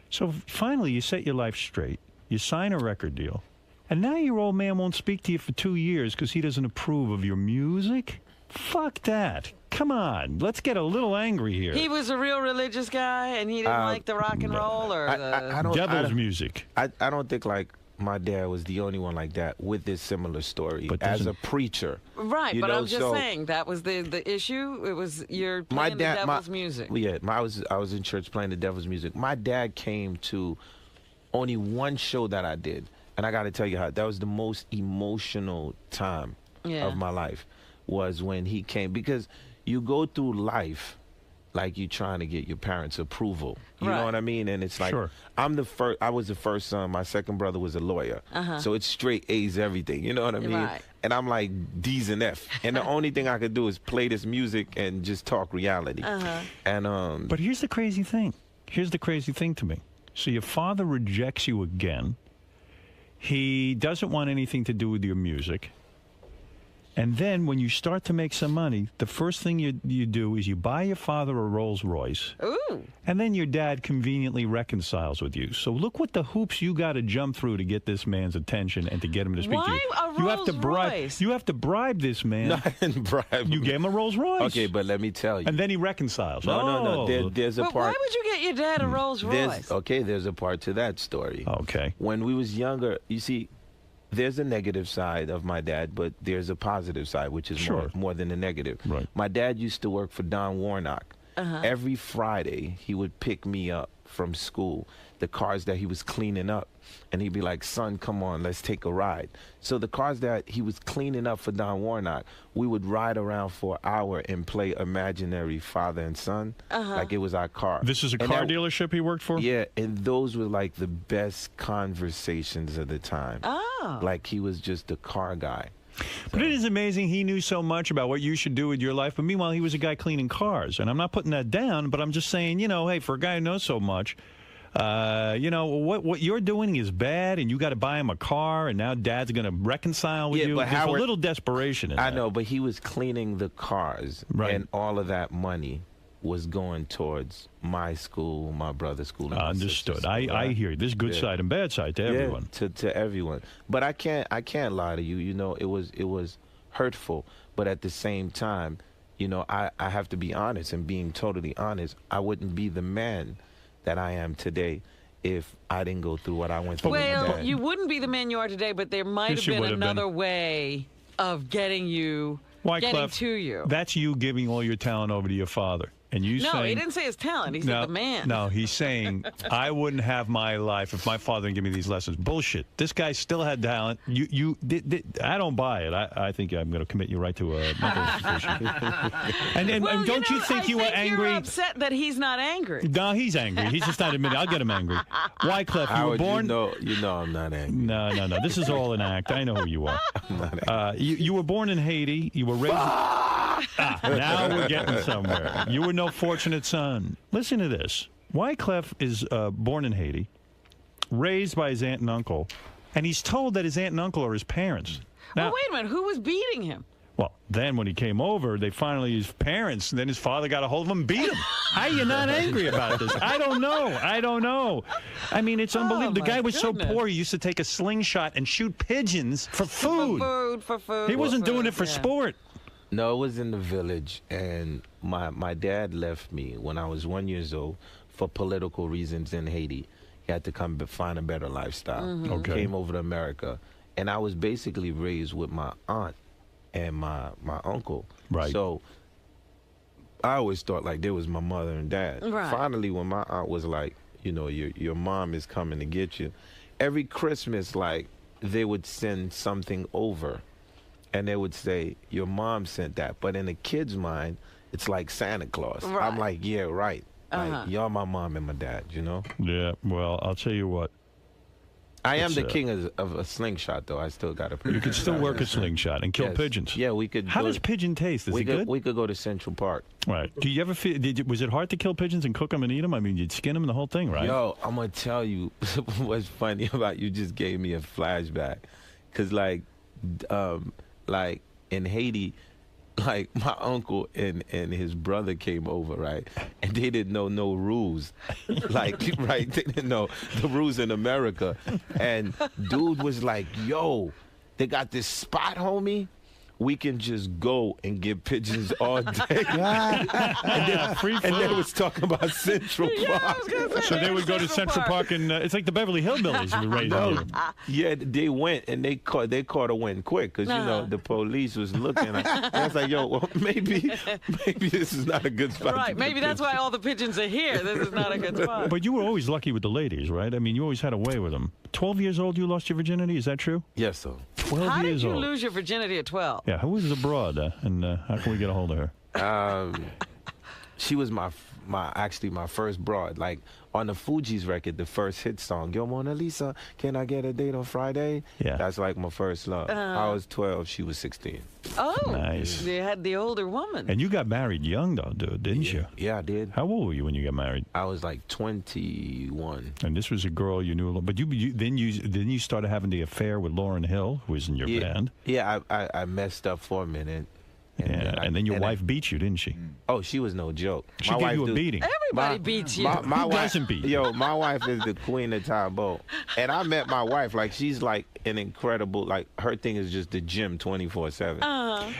So finally, you set your life straight. You sign a record deal. And now your old man won't speak to you for 2 years because he doesn't approve of your music? Fuck that. Come on. Let's get a little angry here. He was a real religious guy and he didn't like the rock and roll or the... Devil's music. I don't think, like, my dad was the only one like that with this similar story as a preacher. Right, but I'm just saying that was the issue. It was you're playing the devil's music. Yeah, I was in church playing the devil's music. My dad came to only one show that I did. And I got to tell you how that was the most emotional time of my life was when he came. Because you go through life like you trying to get your parents' approval. You know what I mean? And it's like, I was the first son. My second brother was a lawyer. So it's straight A's everything. You know what I mean? Right. And I'm like D's and F. And the only thing I could do is play this music and just talk reality. And But here's the crazy thing. Here's the crazy thing to me. So your father rejects you again. He doesn't want anything to do with your music. And then when you start to make some money, the first thing you do is you buy your father a Rolls Royce. Ooh. And then your dad conveniently reconciles with you. So look what the hoops you got to jump through to get this man's attention and to get him to speak to you. Why a Rolls Royce? You have to bribe this man. No, I didn't bribe You him. gave him a Rolls Royce. Okay, but let me tell you. And then he reconciles. No. There's a But part. why would you get your dad a Rolls Royce? There's a part to that story. Okay. When we was younger, you see, there's a negative side of my dad, but there's a positive side, which is more than the negative. Right. My dad used to work for Don Warnock. Every Friday, he would pick me up from school, the cars that he was cleaning up. And he'd be like, son, come on, let's take a ride. So the cars that he was cleaning up for Don Warnock, we would ride around for an hour and play imaginary father and son, like it was our car. This is a car dealership he worked for? Yeah, and those were like the best conversations of the time. Oh. Like he was just a car guy. But it is amazing he knew so much about what you should do with your life. But meanwhile, he was a guy cleaning cars. And I'm not putting that down, but I'm just saying, hey, for a guy who knows so much, what you're doing is bad, and you got to buy him a car, and now Dad's going to reconcile with you. But There's a little desperation in that. I know, but he was cleaning the cars, and all of that money was going towards my school, my brother's school. And Understood. I hear you. There's good side and bad side to everyone. To everyone. But I can't lie to you. It was hurtful. But at the same time, I have to be honest. And being totally honest, I wouldn't be the man that I am today if I didn't go through what I went through. Well, you wouldn't be the man you are today, but there might have been another way of getting to you. That's you giving all your talent over to your father. And you No, saying, he didn't say his talent. He said the man. No, he's saying, I wouldn't have my life if my father didn't give me these lessons. Bullshit. This guy still had talent. I don't buy it. I think I'm going to commit you right to a mental institution. and don't you think you were angry? You're upset that he's not angry. No, he's angry. He's just not admitting. I'll get him angry. Wyclef, you were born. You know I'm not angry. No. This is all an act. I know who you are. I'm not angry. You were born in Haiti. You were raised. Now we're getting somewhere. You were no fortunate son. Listen to this. Wyclef is born in Haiti, raised by his aunt and uncle, and he's told that his aunt and uncle are his parents. Now, well, wait a minute. Who was beating him? Well, then when he came over, his parents, and then his father got a hold of him and beat him. How are you not angry about this? I don't know. I mean, it's unbelievable. The guy was so poor, he used to take a slingshot and shoot pigeons for food. For food. He wasn't doing it for sport. No, it was in the village, and my dad left me when I was 1 year old for political reasons in Haiti. He had to come find a better lifestyle. Mm-hmm. Okay. Came over to America, and I was basically raised with my aunt and my uncle. Right. So I always thought like they was my mother and dad. Right. Finally, when my aunt was like, your mom is coming to get you, every Christmas, like, they would send something over. And they would say, your mom sent that. But in a kid's mind, it's like Santa Claus. Right. I'm like, yeah, right. Like, y'all my mom and my dad, Yeah, well, I'll tell you what. I am the king of a slingshot, though. I still got to. You can still work a slingshot and kill pigeons. Yeah, we could. How does pigeon taste? Is it good? We could go to Central Park. Right. Do you ever feel? Was it hard to kill pigeons and cook them and eat them? I mean, you'd skin them and the whole thing, right? Yo, I'm gonna tell you what's funny about you. Just gave me a flashback, cause like in Haiti, like my uncle and his brother came over, right? And they didn't know no rules. Like, right, they didn't know the rules in America. And dude was like, yo, they got this spot, homie. We can just go and get pigeons all day. and they was talking about Central Park. So they would go to Central Park and it's like the Beverly Hillbillies were raising you. Yeah, they went and they caught a win quick because the police was looking. And I was like, yo, well, maybe this is not a good spot. Right, maybe that's why all the pigeons are here. This is not a good spot. But you were always lucky with the ladies, right? I mean, you always had a way with them. 12 years old, you lost your virginity. Is that true? Yes, sir. 12 How years did you old. lose your virginity at 12? Yeah, who was abroad, and how can we get a hold of her? She was my first broad. Like on the Fugees record, the first hit song, Yo Mona Lisa, can I get a date on Friday? Yeah. That's like my first love. I was 12, she was 16. Oh, nice. You had the older woman. And you got married young, though, dude, didn't you? Yeah, I did. How old were you when you got married? I was like 21. And this was a girl you knew a little. But then you started having the affair with Lauryn Hill, who was in your band. Yeah, I messed up for a minute. And then your wife beat you, didn't she? Oh, she was no joke. She gave you a beating. Everybody beats you. My Who wife, doesn't beat you? Yo, my wife is the queen of Taebo. And I met my wife, like, she's like an incredible, like, her thing is just the gym 24/7.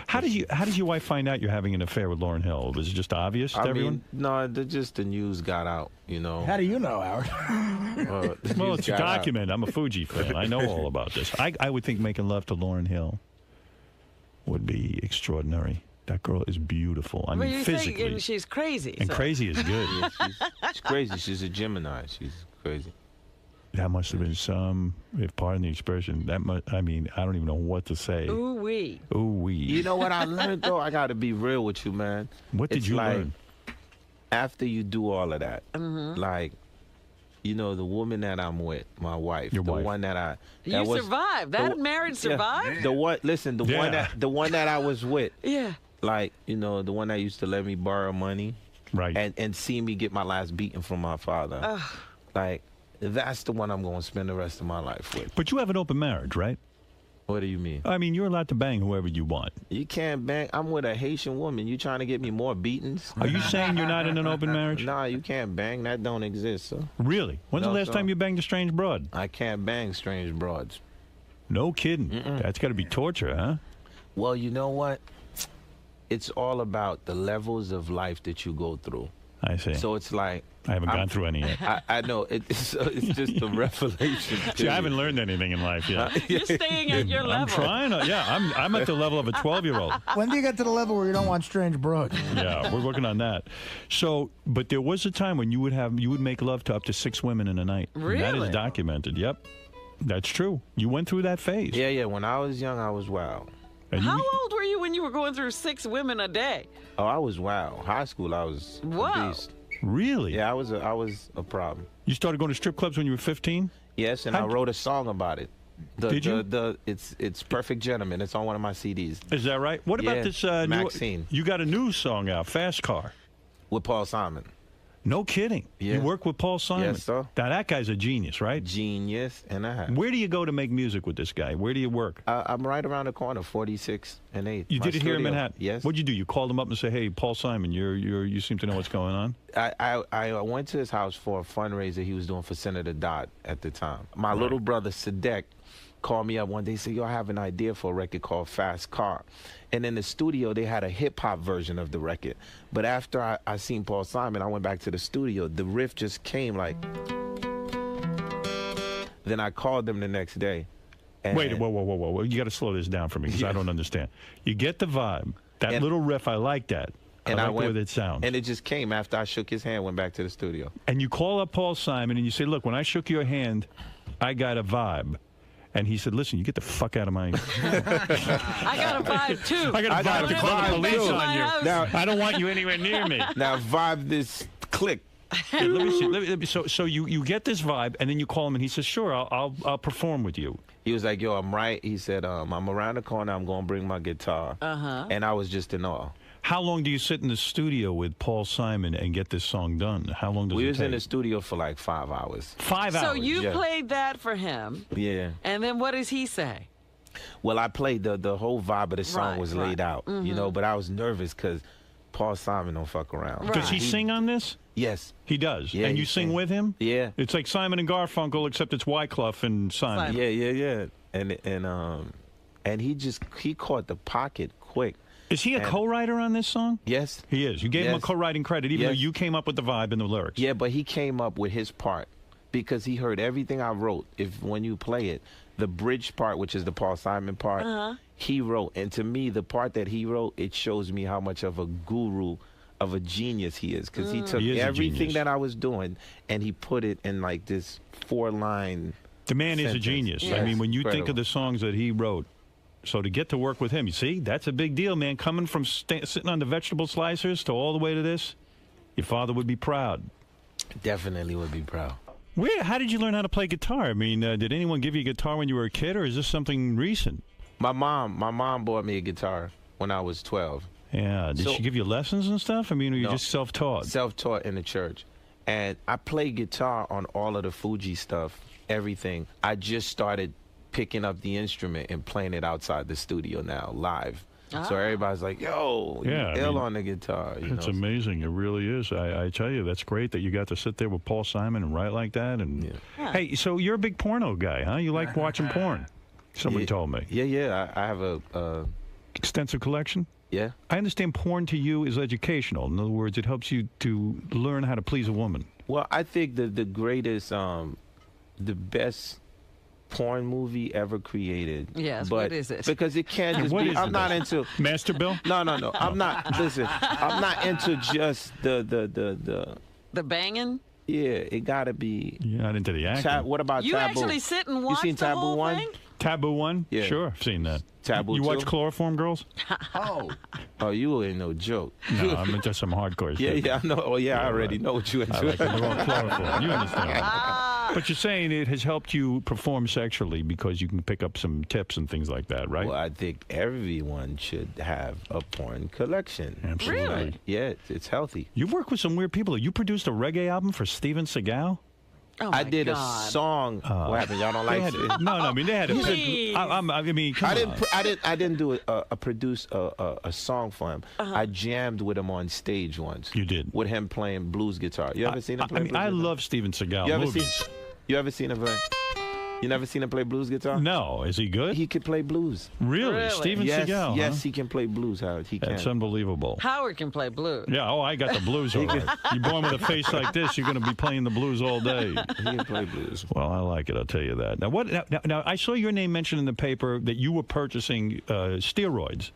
How did your wife find out you're having an affair with Lauryn Hill? Was it just obvious to everyone? No, just the news got out, you know. How do you know, Howard? Well, it's documented. I'm a Fuji fan. I know all about this. I would think making love to Lauryn Hill would be extraordinary. That girl is beautiful. I mean, physically. And she's crazy. And crazy is good. Yeah, she's crazy. She's a Gemini. She's crazy. That must have been some, if pardon the expression, I mean, I don't even know what to say. Ooh-wee. Ooh-wee. You know what I learned, though? I got to be real with you, man. What did you learn? After you do all of that, like, you know, the woman that I'm with, my wife, one that you survived. That marriage survived? Yeah, the one that I was with. Yeah. Like, you know, the one that used to let me borrow money. Right. And see me get my last beating from my father. Like, that's the one I'm going to spend the rest of my life with. But you have an open marriage, right? What do you mean? I mean, you're allowed to bang whoever you want. You can't bang. I'm with a Haitian woman. You trying to get me more beatings? Are you saying you're not in an open marriage? Nah, you can't bang. That don't exist, sir. Really? When's the last time you banged a strange broad? I can't bang strange broads. No kidding. That's got to be torture, huh? Well, you know what? It's all about the levels of life that you go through. I see. So it's like... I haven't gone through any yet. I know. It's just a revelation. See, I haven't learned anything in life yet. You're staying at your level. I'm trying. I'm at the level of a 12-year-old. When do you get to the level where you don't want strange broads? Yeah, we're working on that. So, but there was a time when you would make love to up to 6 women in a night. Really? That is documented. Yep. That's true. You went through that phase. Yeah. When I was young, I was wild. How old were you when you were going through 6 women a day? Oh, I was wild. High school, I was a beast. Really? Yeah, I was a problem. You started going to strip clubs when you were 15? Yes, and I wrote a song about it. Did you? It's Perfect Gentleman. It's on one of my CDs. Is that right? What about this Maxine? You got a new song out, Fast Car. With Paul Simon. No kidding. Yeah. You work with Paul Simon. Yes, sir. Now, that guy's a genius, right? Genius and a half. Where do you go to make music with this guy? Where do you work? I'm right around the corner, 46 and 8. You did it here in Manhattan? Yes. What'd you do? You called him up and say, hey, Paul Simon, you seem to know what's going on? I went to his house for a fundraiser he was doing for Senator Dodd at the time. My little brother, Sadek, called me up one day and said, yo, I have an idea for a record called Fast Car. And in the studio, they had a hip-hop version of the record. But after I seen Paul Simon, I went back to the studio. The riff just came like... Then I called them the next day. And wait, whoa. You got to slow this down for me because I don't understand. You get the vibe. That little riff, I like that. And I like went, the way it sounds. And it just came after I shook his hand, went back to the studio. And you call up Paul Simon and you say, look, when I shook your hand, I got a vibe. And he said, listen, you get the fuck out of my... I got a vibe, too. I got a vibe to call the police on you. Now, I don't want you anywhere near me. Now, vibe this click. Let me see. So you get this vibe, and then you call him, and he says, sure, I'll perform with you. He was like, yo, I'm right. He said, I'm around the corner. I'm going to bring my guitar. And I was just in awe. How long do you sit in the studio with Paul Simon and get this song done? How long does it take? We was in the studio for like 5 hours. 5 hours? So you played that for him. Yeah. And then what does he say? Well, I played the whole vibe of the song was laid out, you know, but I was nervous because Paul Simon don't fuck around. Does he sing on this? Yes. He does? Yeah, and you sing with him? Yeah. It's like Simon and Garfunkel, except it's Wyclef and Simon. Yeah. And he caught the pocket quick. Is he a co-writer on this song? Yes. He is. You gave him a co-writing credit, even though you came up with the vibe and the lyrics. Yeah, but he came up with his part because he heard everything I wrote. When you play it, the bridge part, which is the Paul Simon part, he wrote. And to me, the part that he wrote, it shows me how much of a guru, of a genius he is. Because he took everything that I was doing and he put it in like this 4-line The man is a genius. Yes. I mean, when you think of the songs that he wrote, so to get to work with him, you see, that's a big deal, man. Coming from sitting on the vegetable slicers to all the way to this. Your father would be proud. Definitely would be proud. How did you learn how to play guitar? I mean, did anyone give you a guitar when you were a kid, or is this something recent? My mom bought me a guitar when I was 12. Yeah. Did she give you lessons and stuff? I mean, were you just self-taught? Self-taught in the church. And I played guitar on all of the Fuji stuff, everything. I just started picking up the instrument and playing it outside the studio now, live. So everybody's like, yo, ill on the guitar. It's amazing. It really is. I tell you, that's great that you got to sit there with Paul Simon and write like that. And hey, so you're a big porno guy, huh? You like watching porn? Somebody told me. Yeah. I have a extensive collection. Yeah. I understand porn to you is educational. In other words, it helps you to learn how to please a woman. Well, I think the greatest, the best porn movie ever created. Yes, what is it? Because it can't just be. I'm not into Master Bill. No. I'm not. Listen, I'm not into just the banging. Yeah, it gotta be. You're not into the acting. What about you Taboo? You actually sit and watch You seen the Taboo whole 1? thing? Taboo 1? Yeah. Sure, I've seen that. Taboo You 2? watch Chloroform Girls? Oh, you ain't no joke. No, I'm into some hardcore stuff. Yeah, I know. Oh, yeah, I already know what you into. I like the Chloroform. You understand. But you're saying it has helped you perform sexually because you can pick up some tips and things like that, right? Well, I think everyone should have a porn collection. Absolutely. Really? Yeah, it's healthy. You've worked with some weird people. You produced a reggae album for Steven Seagal? Oh I did God. a song. What happened? Y'all don't like it? No, I mean they had a. Please. I mean, come on. I didn't do produce a song for him. I jammed with him on stage once. You did with him playing blues guitar. You ever seen him play? I love Steven Seagal movies. You ever seen him play? You never seen him play blues guitar? No. Is he good? He can play blues. Really? Steven Seagal? Yes, he can play blues, Howard. He can. That's unbelievable. Howard can play blues. Yeah, I got the blues all right. You're born with a face like this, you're going to be playing the blues all day. He can play blues. Well, I like it, I'll tell you that. Now, I saw your name mentioned in the paper that you were purchasing steroids.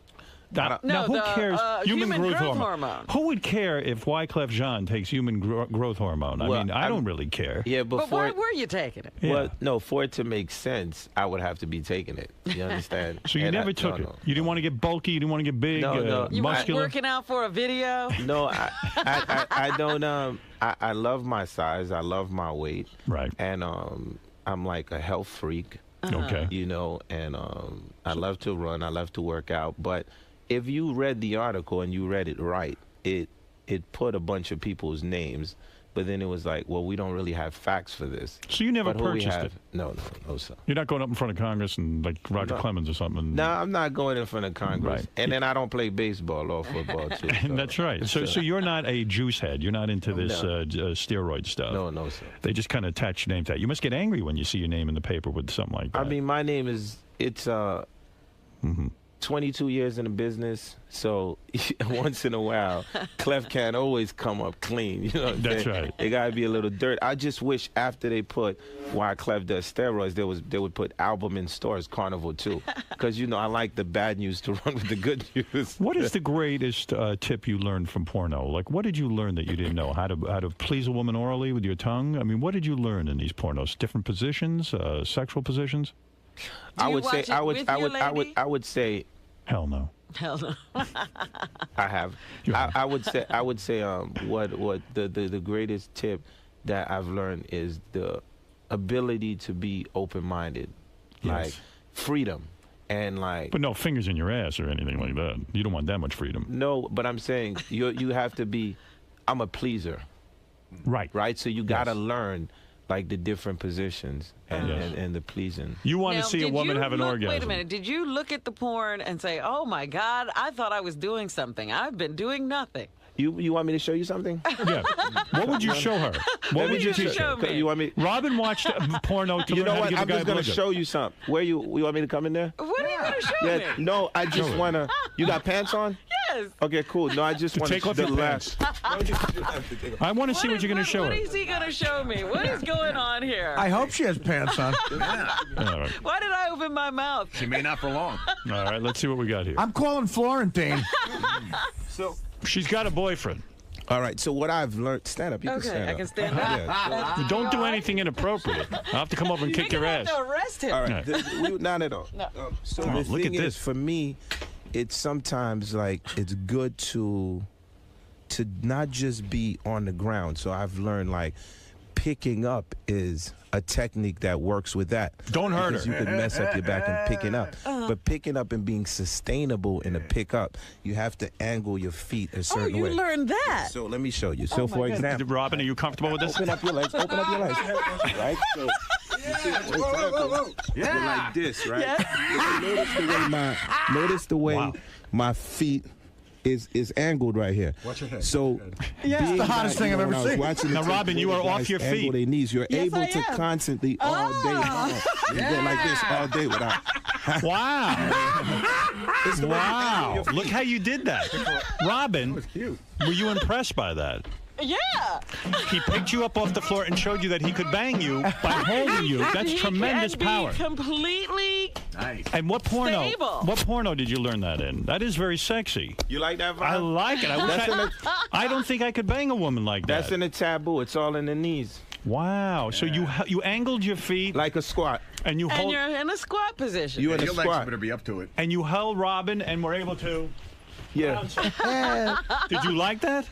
Now, who cares? Human growth hormone. Who would care if Wyclef Jean takes human growth hormone? I mean, I don't really care. Yeah, but why were you taking it? Well, no, for it to make sense, I would have to be taking it. You understand? So you never took it? You didn't want to get bulky? You didn't want to get big? No. You muscular? weren't working out for a video? No, I don't. I love my size. I love my weight. Right. And I'm like a health freak. Okay. You know, and I love to run. I love to work out. But if you read the article and you read it right, it put a bunch of people's names, but then it was like, well, we don't really have facts for this. So you never purchased it? No, sir. You're not going up in front of Congress and like Roger Clemens or something? No, I'm not going in front of Congress. Right. And then I don't play baseball or football, too. So. That's right. So you're not a juice head. You're not into this steroid stuff. No, sir. They just kind of attach your name to that. You must get angry when you see your name in the paper with something like that. I mean, my name is, 22 years in the business, so once in a while, Clef can't always come up clean. You know what I'm That's saying? right. It gotta be a little dirt. I just wish after they put Why Clef Does Steroids, they would put album in stores, Carnival too, because I like the bad news to run with the good news. What is the greatest tip you learned from porno? Like, what did you learn that you didn't know? How to please a woman orally with your tongue? I mean, what did you learn in these pornos? Different positions, sexual positions? I would say. Hell no. Hell no. I have. I would say. What the greatest tip that I've learned is the ability to be open-minded, like freedom, and like. But no fingers in your ass or anything like that. You don't want that much freedom. No, but I'm saying you have to be. I'm a pleaser. Right. Right. So you gotta learn. Like the different positions and the pleasing. You want to see a woman have an orgasm. Wait a minute. Did you look at the porn and say, oh, my God, I thought I was doing something. I've been doing nothing. You want me to show you something? Yeah. What would you show her? What would you teach her? Me? You want me? Robin watched porno to learn how to give a guy a blowjob. I'm just going to show you something. You want me to come in there? What are you going to show me? No, I just want to. You got pants on? Yes. Okay, cool. No, I just want to take off your pants. I want to see what you're going to show her. What is he going to show me? What is going on here? I hope she has pants on. All right. Why did I open my mouth? She may not for long. All right, let's see what we got here. I'm calling Florentine. So she's got a boyfriend. All right, so what I've learned, stand up. You can stand up. I can stand up. Don't do anything inappropriate. I'll have to come over and kick your ass. You have to arrest him. All right, not at all. No. So the thing look at is, this. for me, it's sometimes like it's good to to not just be on the ground. So I've learned like picking up is a technique that works with that. Don't hurt her. Because you can mess up your back and picking up. But picking up and being sustainable in a pickup, you have to angle your feet a certain way. Oh, you learned that. So let me show you. So for example, Robin, are you comfortable with this? Open up your legs. Open up your legs. Right? So, whoa. You're like this, right? Yeah. Notice the way my feet is angled right here. Watch your head. So it's the hottest thing I've ever seen. Now, Robin, you are off your feet. Their knees. You're able to constantly all day long. You go like this all day without. Wow. Wow. Look how you did that. Robin, that was cute. Were you impressed by that? Yeah. He picked you up off the floor and showed you that he could bang you by holding you. That's tremendous power. Completely nice. And what porno? Stable. What porno did you learn that in? That is very sexy. You like that vibe? I like it. I don't think I could bang a woman like that. That's in a taboo. It's all in the knees. Wow. So you angled your feet like a squat, and you hold. And you're in a squat position. You in a your squat. legs better be up to it. And you held Robin, and were able to. Yeah. Did you like that?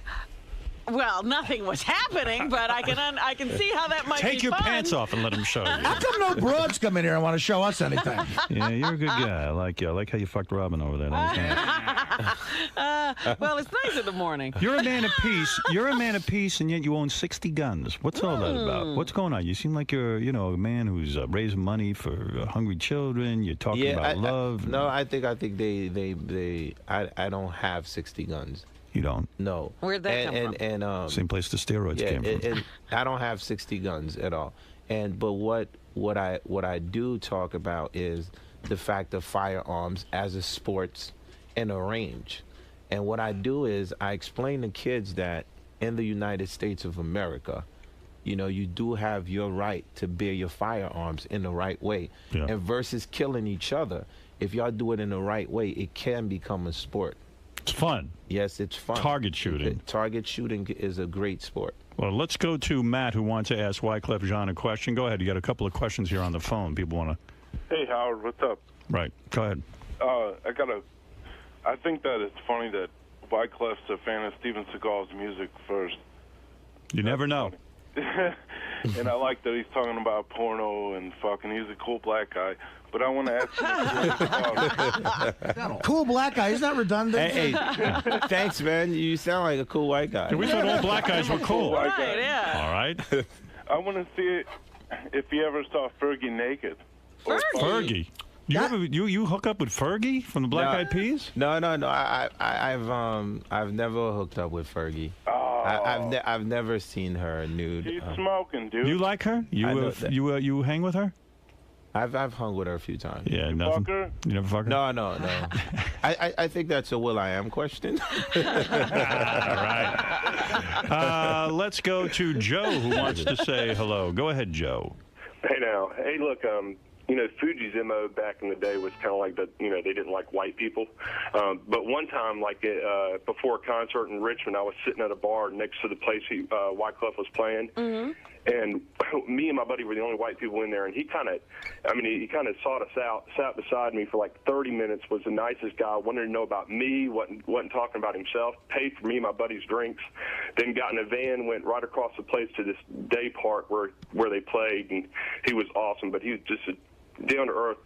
Well, nothing was happening, but I can see how that might be Take your fun. pants off and let him show you. How come no broads come in here and want to show us anything? Yeah, you're a good guy. I like you. I like how you fucked Robin over there. That was nice. Well, it's nice in the morning. You're a man of peace. You're a man of peace, and yet you own 60 guns. What's all that about? What's going on? You seem like you're, a man who's raising money for hungry children. You're talking about love. I think I don't have 60 guns. You don't? No. Where'd that come from? Same place the steroids came from. I don't have 60 guns at all. But what I do talk about is the fact of firearms as a sports and a range. And what I do is I explain to kids that in the United States of America, you do have your right to bear your firearms in the right way. Yeah. And versus killing each other, if y'all do it in the right way, it can become a sport. It's fun. Yes, it's fun. Target shooting. Target shooting is a great sport. Well, let's go to Matt, who wants to ask Wyclef Jean a question. Go ahead. You got a couple of questions here on the phone. People want to. Hey, Howard, what's up? Right. Go ahead. I think that it's funny that Wyclef's a fan of Steven Seagal's music first. You never know. And I like that he's talking about porno and fucking. He's a cool black guy. But I want to ask him. Cool black guy. Isn't that redundant? Hey, thanks, man. You sound like a cool white guy. We thought all black guys were cool. Right, yeah. All right. I want to see if you ever saw Fergie naked. Fergie? You hook up with Fergie from the Black Eyed Peas? No. I've never hooked up with Fergie. Oh. I've never seen her nude. She's smoking, dude. You like her? You hang with her? I've hung with her a few times. Yeah, you nothing. fuck her? You never fuck her? No. I think that's a will.i.am question. All right. Let's go to Joe, who wants to say hello. Go ahead, Joe. Hey, now. Hey, look, Fuji's MO back in the day was kind of like they didn't like white people. But one time, before a concert in Richmond, I was sitting at a bar next to the place Wyclef was playing. Mm-hmm. And me and my buddy were the only white people in there, and he kind of sought us out, sat beside me for like 30 minutes, was the nicest guy, wanted to know about me, wasn't talking about himself, paid for me and my buddy's drinks, then got in a van, went right across the place to this day park where they played, and he was awesome, but he was just a down-to-earth,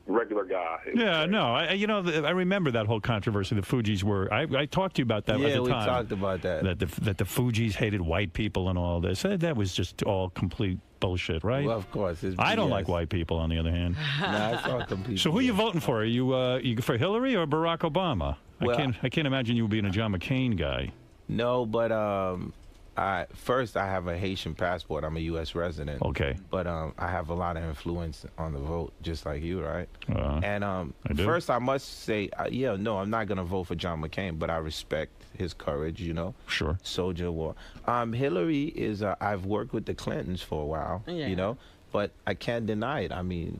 regular guy. Yeah, no, I remember that whole controversy. The Fugees were. I talked to you about that at the time. Yeah, we talked about that. That the Fugees hated white people and all this. That was just all complete bullshit, right? Well, of course. I don't like white people, on the other hand. No, it's all complete. So who are you voting for? Are you for Hillary or Barack Obama? Well, I can't imagine you being a John McCain guy. No, but first, I have a Haitian passport. I'm a U.S. resident. Okay. But I have a lot of influence on the vote, just like you, right? And first, I must say, I'm not going to vote for John McCain, but I respect his courage, Sure. Soldier war. Hillary is, I've worked with the Clintons for a while, but I can't deny it. I mean,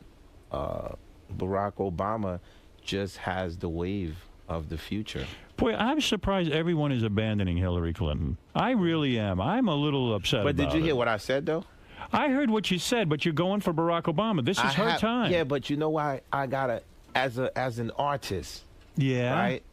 Barack Obama just has the wave of the future. Boy, I'm surprised everyone is abandoning Hillary Clinton. I really am. I'm a little upset about it. But did you hear what I said, though? I heard what you said, but you're going for Barack Obama. This is her time. Yeah, but you know why? I got to, as an artist, yeah, right?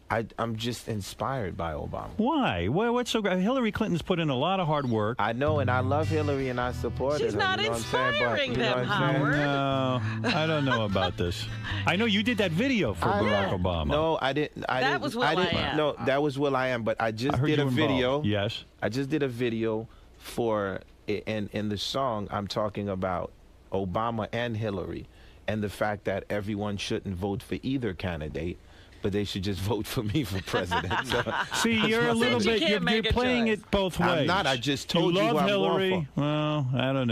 I'm just inspired by Obama. Why? What's so great? Hillary Clinton's put in a lot of hard work. I know, and I love Hillary, and I support her. She's not inspiring them, Howard. No, I don't know about this. I know you did that video for Barack Obama. No, I didn't. That was will.i.am. No, that was will.i.am. But I just did a video. Yes. I just did a video for, and in the song, I'm talking about Obama and Hillary, and the fact that everyone shouldn't vote for either candidate, but they should just vote for me for president. So, see, you're a little bit, you're playing it both ways. I'm not. I just told you love who Hillary. I'm going for. Well, I don't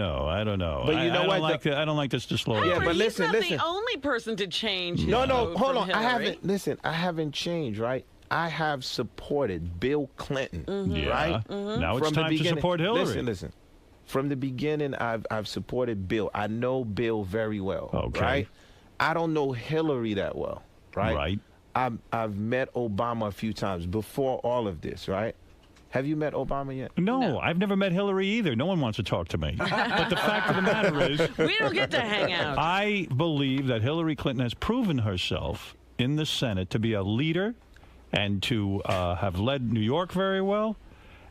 know. But you know what? I don't like this disclosure. Yeah, but listen. He's not the only person to change his No, vote hold from on. Hillary. I haven't changed, right? I have supported Bill Clinton, right? Now it's time to support Hillary. Listen. From the beginning, I've supported Bill. I know Bill very well, right? I don't know Hillary that well, right? Right. I've met Obama a few times before all of this, right? Have you met Obama yet? No, I've never met Hillary either. No one wants to talk to me. But the fact of the matter is, we don't get to hang out. I believe that Hillary Clinton has proven herself in the Senate to be a leader and to have led New York very well.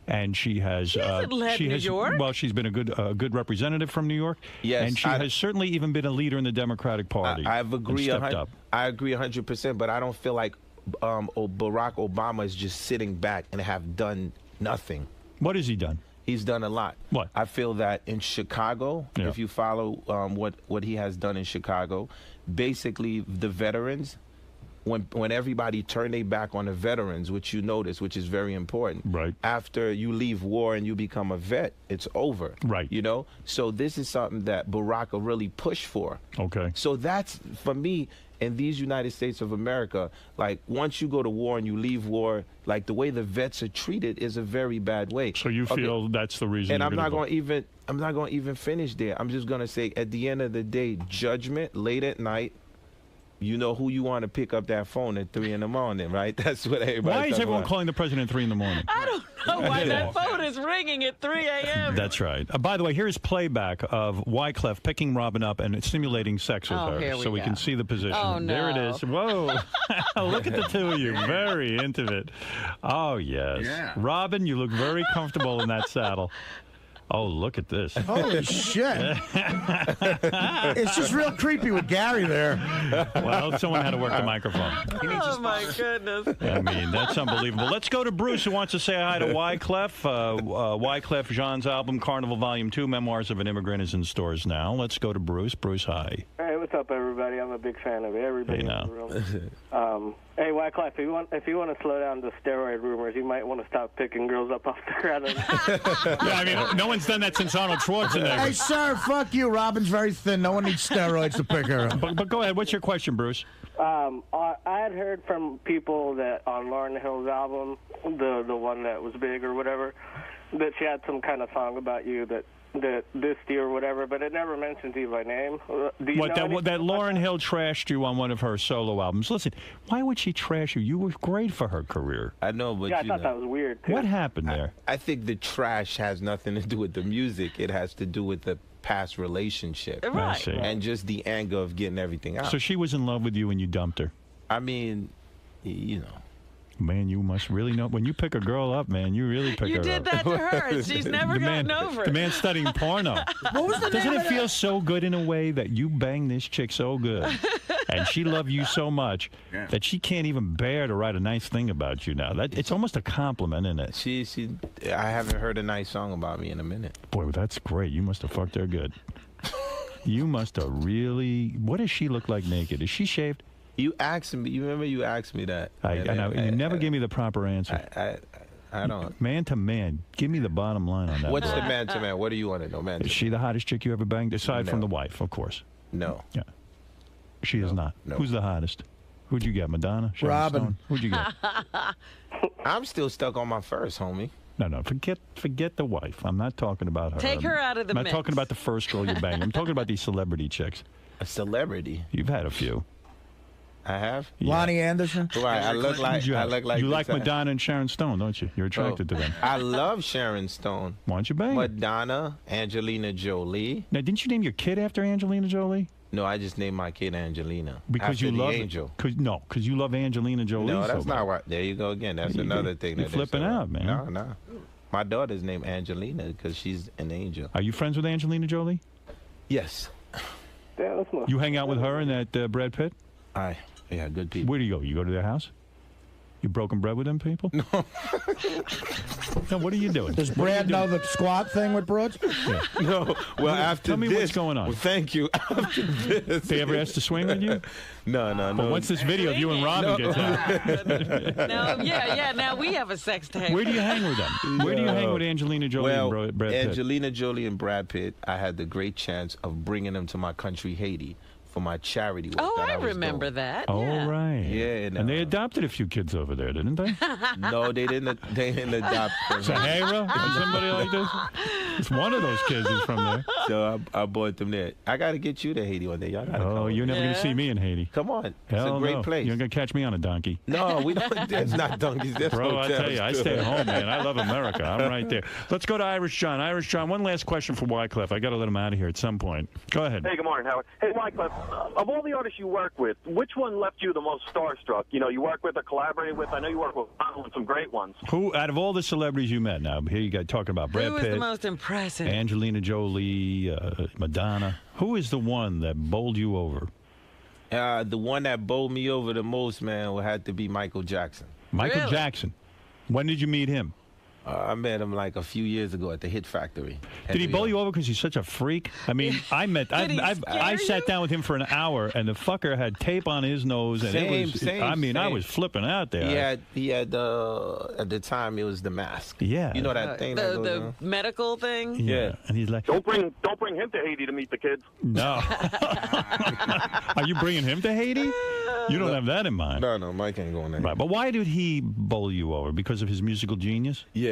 And she has New York. Well, she's been a good representative from New York. Yes, and she has certainly even been a leader in the Democratic Party. I agree. Up. I agree 100%. But I don't feel like Barack Obama is just sitting back and have done nothing. What has he done? He's done a lot. What? I feel that in Chicago, if you follow what he has done in Chicago, basically the veterans. When everybody turned their back on the veterans, which you notice, which is very important. Right. After you leave war and you become a vet, it's over. Right. You know? So this is something that Barack really pushed for. Okay. So that's, for me, in these United States of America, like once you go to war and you leave war, like the way the vets are treated is a very bad way. So you feel that's the reason. And I'm not going to even finish there. I'm just going to say at the end of the day, judgment late at night. You know who you want to pick up that phone at 3 in the morning, right? That's what everybody. Why is everyone calling the president at 3 in the morning? I don't know why that phone is ringing at 3 a.m. That's right. By the way, here's playback of Wyclef picking Robin up and simulating sex with her, so we can see the position. Oh, no. There it is. Whoa! Look at the two of you, very intimate. Oh yes, Robin, you look very comfortable in that saddle. Oh, look at this. Holy shit. It's just real creepy with Gary there. Well, someone had to work the microphone. Oh, my goodness. I mean, that's unbelievable. Let's go to Bruce, who wants to say hi to Wyclef. Wyclef Jean's album, Carnival Volume 2, Memoirs of an Immigrant, is in stores now. Let's go to Bruce. Bruce, hi. Hey, what's up, everybody? I'm a big fan of everybody in the room. Hey, Wyclef, if you want to slow down the steroid rumors, you might want to stop picking girls up off the ground. Yeah, I mean, no one's done that since Arnold Schwarzenegger. Hey, sir, fuck you. Robin's very thin. No one needs steroids to pick her up. But go ahead. What's your question, Bruce? I had heard from people that on Lauryn Hill's album, the one that was big or whatever, that she had some kind of song about you that dissed you or whatever, but it never mentions you by name. That Lauryn Hill trashed you on one of her solo albums. Listen, why would she trash you? You were great for her career. I know, but I thought that was weird, too. What happened there? I think the trash has nothing to do with the music. It has to do with the past relationship. Right. And just the anger of getting everything out. So she was in love with you and you dumped her. I mean, you know. Man, you must really know. When you pick a girl up, man, you really pick her up. You did that to her, and she's never gotten over it. The man's studying porno. What was the Doesn't name it feel so good in a way that you bang this chick so good, and she loved you so much that she can't even bear to write a nice thing about you now? It's almost a compliment, isn't it? I haven't heard a nice song about me in a minute. Boy, that's great. You must have fucked her good. You must have really. What does she look like naked? Is she shaved? You asked me. You remember you asked me that. I know. You never gave me the proper answer. I don't. Man to man, give me the bottom line on that. What's the man to man? What do you want to know, man? Is she the hottest chick you ever banged, aside from the wife, of course? No. Yeah. She is not. No. Who's the hottest? Who'd you get, Madonna? Sharon Robin. Stone? Who'd you get? I'm still stuck on my first, homie. No, forget the wife. I'm not talking about her. Take her out of the I'm mix. not talking about the first girl you banged. I'm talking about these celebrity chicks. A celebrity? You've had a few. I have? Yeah. Lonnie Anderson? Right, I look like you like Madonna and Sharon Stone, don't you? You're attracted to them. I love Sharon Stone. Why don't you bang? Madonna, Angelina Jolie. Now, didn't you name your kid after Angelina Jolie? No, I just named my kid Angelina. Because after you love Angel. Because you love Angelina Jolie. No, that's so not right. There you go again. That's another thing. You're flipping out, man. No. My daughter's named Angelina because she's an angel. Are you friends with Angelina Jolie? Yes. Yeah, you hang out with her and that Brad Pitt? Yeah, good people. Where do you go? You go to their house? You broken bread with them people? No. No, what are you doing? Does Brad know the squat thing with broads? Yeah. No. Well, after Tell me this, what's going on. Well, thank you. After this. They ever asked to swing with you? No. But once this video of you and Robin gets out. Now we have a sex tape. Where do you hang with them? Where do you hang with Angelina Jolie and Brad Pitt? Angelina Jolie and Brad Pitt, I had the great chance of bringing them to my country, Haiti, for my charity work. Oh, that I was remember doing. that. Oh, Yeah. right. Yeah. And they adopted a few kids over there, didn't they? No, they didn't. They didn't adopt them. Sahara or somebody like this? It's one of those kids is from there. So I brought them there. I got to get you to Haiti one day. Y'all gotta come. You're never going to see me in Haiti. Come on. It's Hell a great no. place. You're going to catch me on a donkey. No, we don't. There's not donkeys. There's Bro, I hotels, tell you, I too. stay at home, man. I love America. I'm right there. Let's go to Irish John. Irish John, one last question for Wyclef. I got to let him out of here at some point. Go ahead. Hey, good morning, Howard. Hey, Wyclef, of all the artists you work with, which one left you the most starstruck? You know, you work with or collaborated with. I know you work with some great ones. Who, out of all the celebrities you met now, here you got talking about Brad Who was Pitt, the most impressive? Angelina Jolie, Madonna. Who is the one that bowled you over? The one that bowled me over the most, man, would have to be Michael Jackson. Michael Jackson. When did you meet him? I met him like a few years ago at the Hit Factory. Did he bowl you over because he's such a freak? I mean, I sat down with him for an hour, and the fucker had tape on his nose, and I was flipping out there. He had at the time it was the mask. Yeah, you know that thing. The medical thing. Yeah, and he's like, don't bring him to Haiti to meet the kids. No. Are you bringing him to Haiti? You don't have that in mind. No, Mike ain't going there. Right, but why did he bowl you over? Because of his musical genius? Yeah.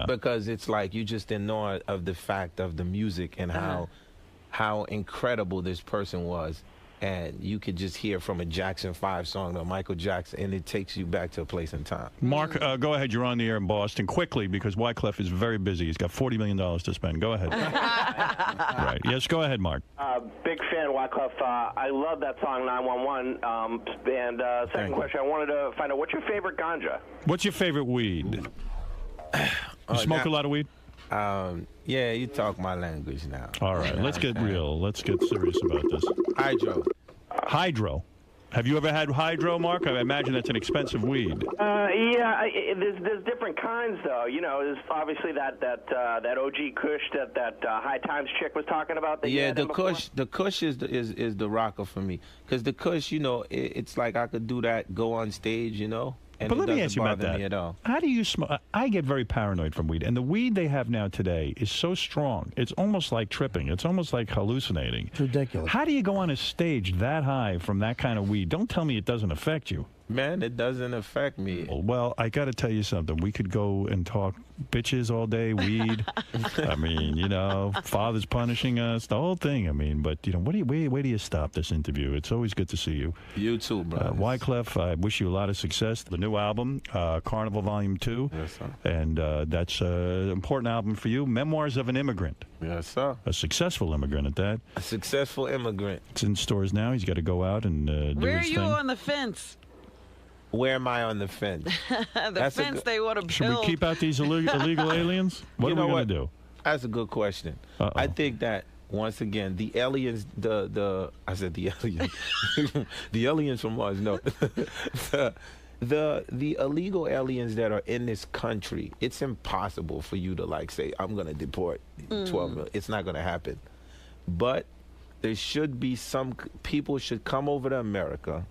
Because it's like you just in awe of the fact of the music and how incredible this person was. And you could just hear from a Jackson 5 song to Michael Jackson, and it takes you back to a place in time. Mark, go ahead. You're on the air in Boston. Quickly, because Wyclef is very busy. He's got $40 million to spend. Go ahead. Right. Yes, go ahead, Mark. Big fan, Wyclef. I love that song, 911. Second question, I wanted to find out, what's your favorite ganja? What's your favorite weed? You smoke a lot of weed? Yeah, you talk my language now. All right, let's get real. Let's get serious about this. Hydro. Have you ever had hydro, Mark? I imagine that's an expensive weed. There's different kinds, though. You know, there's obviously that OG Kush that High Times chick was talking about. The Kush is the rocker for me, because the Kush, you know, it's like I could do that, go on stage, you know. But let me ask you about that. At all. How do you smoke? I get very paranoid from weed, and the weed they have now today is so strong. It's almost like tripping. It's almost like hallucinating. It's ridiculous. How do you go on a stage that high from that kind of weed? Don't tell me it doesn't affect you. Man, it doesn't affect me. Well, I got to tell you something. We could go and talk bitches all day, weed. I mean, you know, father's punishing us, the whole thing. I mean, but, you know, where do you stop this interview? It's always good to see you. You too, bro. Wyclef, I wish you a lot of success. The new album, Carnival Volume 2. Yes, sir. And that's an important album for you, Memoirs of an Immigrant. Yes, sir. A successful immigrant at that. A successful immigrant. It's in stores now. He's got to go out and do his thing. Where are you on the fence? Where am I on the fence? The fence they want to build. Should we keep out these illegal aliens? What are we going to do? That's a good question. I think that, once again, the aliens, I said the aliens. The aliens from Mars, no. The illegal aliens that are in this country, it's impossible for you to, like, say, I'm going to deport 12 million. It's not going to happen. But there should be people should come over to America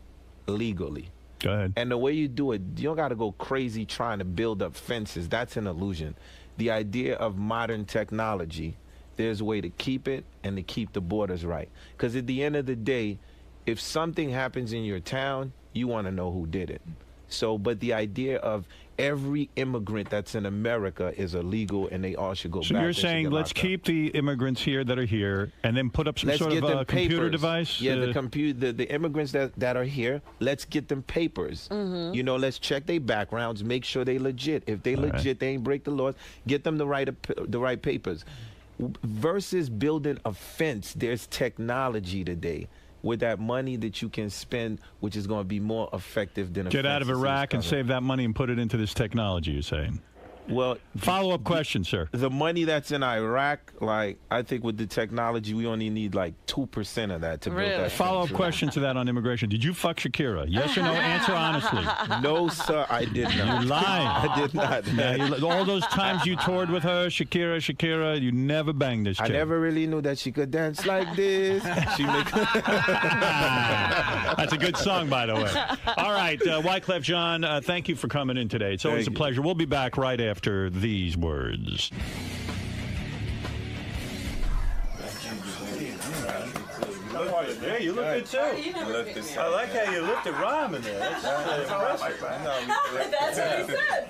legally. Go ahead. And the way you do it, you don't got to go crazy trying to build up fences. That's an illusion. The idea of modern technology, there's a way to keep it and to keep the borders right. Because at the end of the day, if something happens in your town, you want to know who did it. So, but the idea of every immigrant that's in America is illegal and they all should go back. So you're saying let's keep the immigrants here that are here and then put up some sort of a computer device? Yeah, the immigrants that are here, let's get them papers. You know, let's check their backgrounds, make sure they legit. If they legit, they ain't break the laws, get them the right papers. Versus building a fence, there's technology today with that money that you can spend, which is going to be more effective than get out of Iraq and save that money and put it into this technology, you're saying? Well, follow-up question, sir. The money that's in Iraq, like, I think with the technology, we only need like 2% of that to build that. Follow-up question to that on immigration. Did you fuck Shakira? Yes or no? Answer honestly. No, sir, I did not. You're lying. I did not. Yeah, all those times you toured with her, Shakira, you never banged this chick. I never really knew that she could dance like this. She make That's a good song, by the way. All right, Wyclef Jean, thank you for coming in today. It's always a pleasure. We'll be back right after these words. Yeah, you look good too. I like how you looked at rhyming there. That's impressive. That's what he said.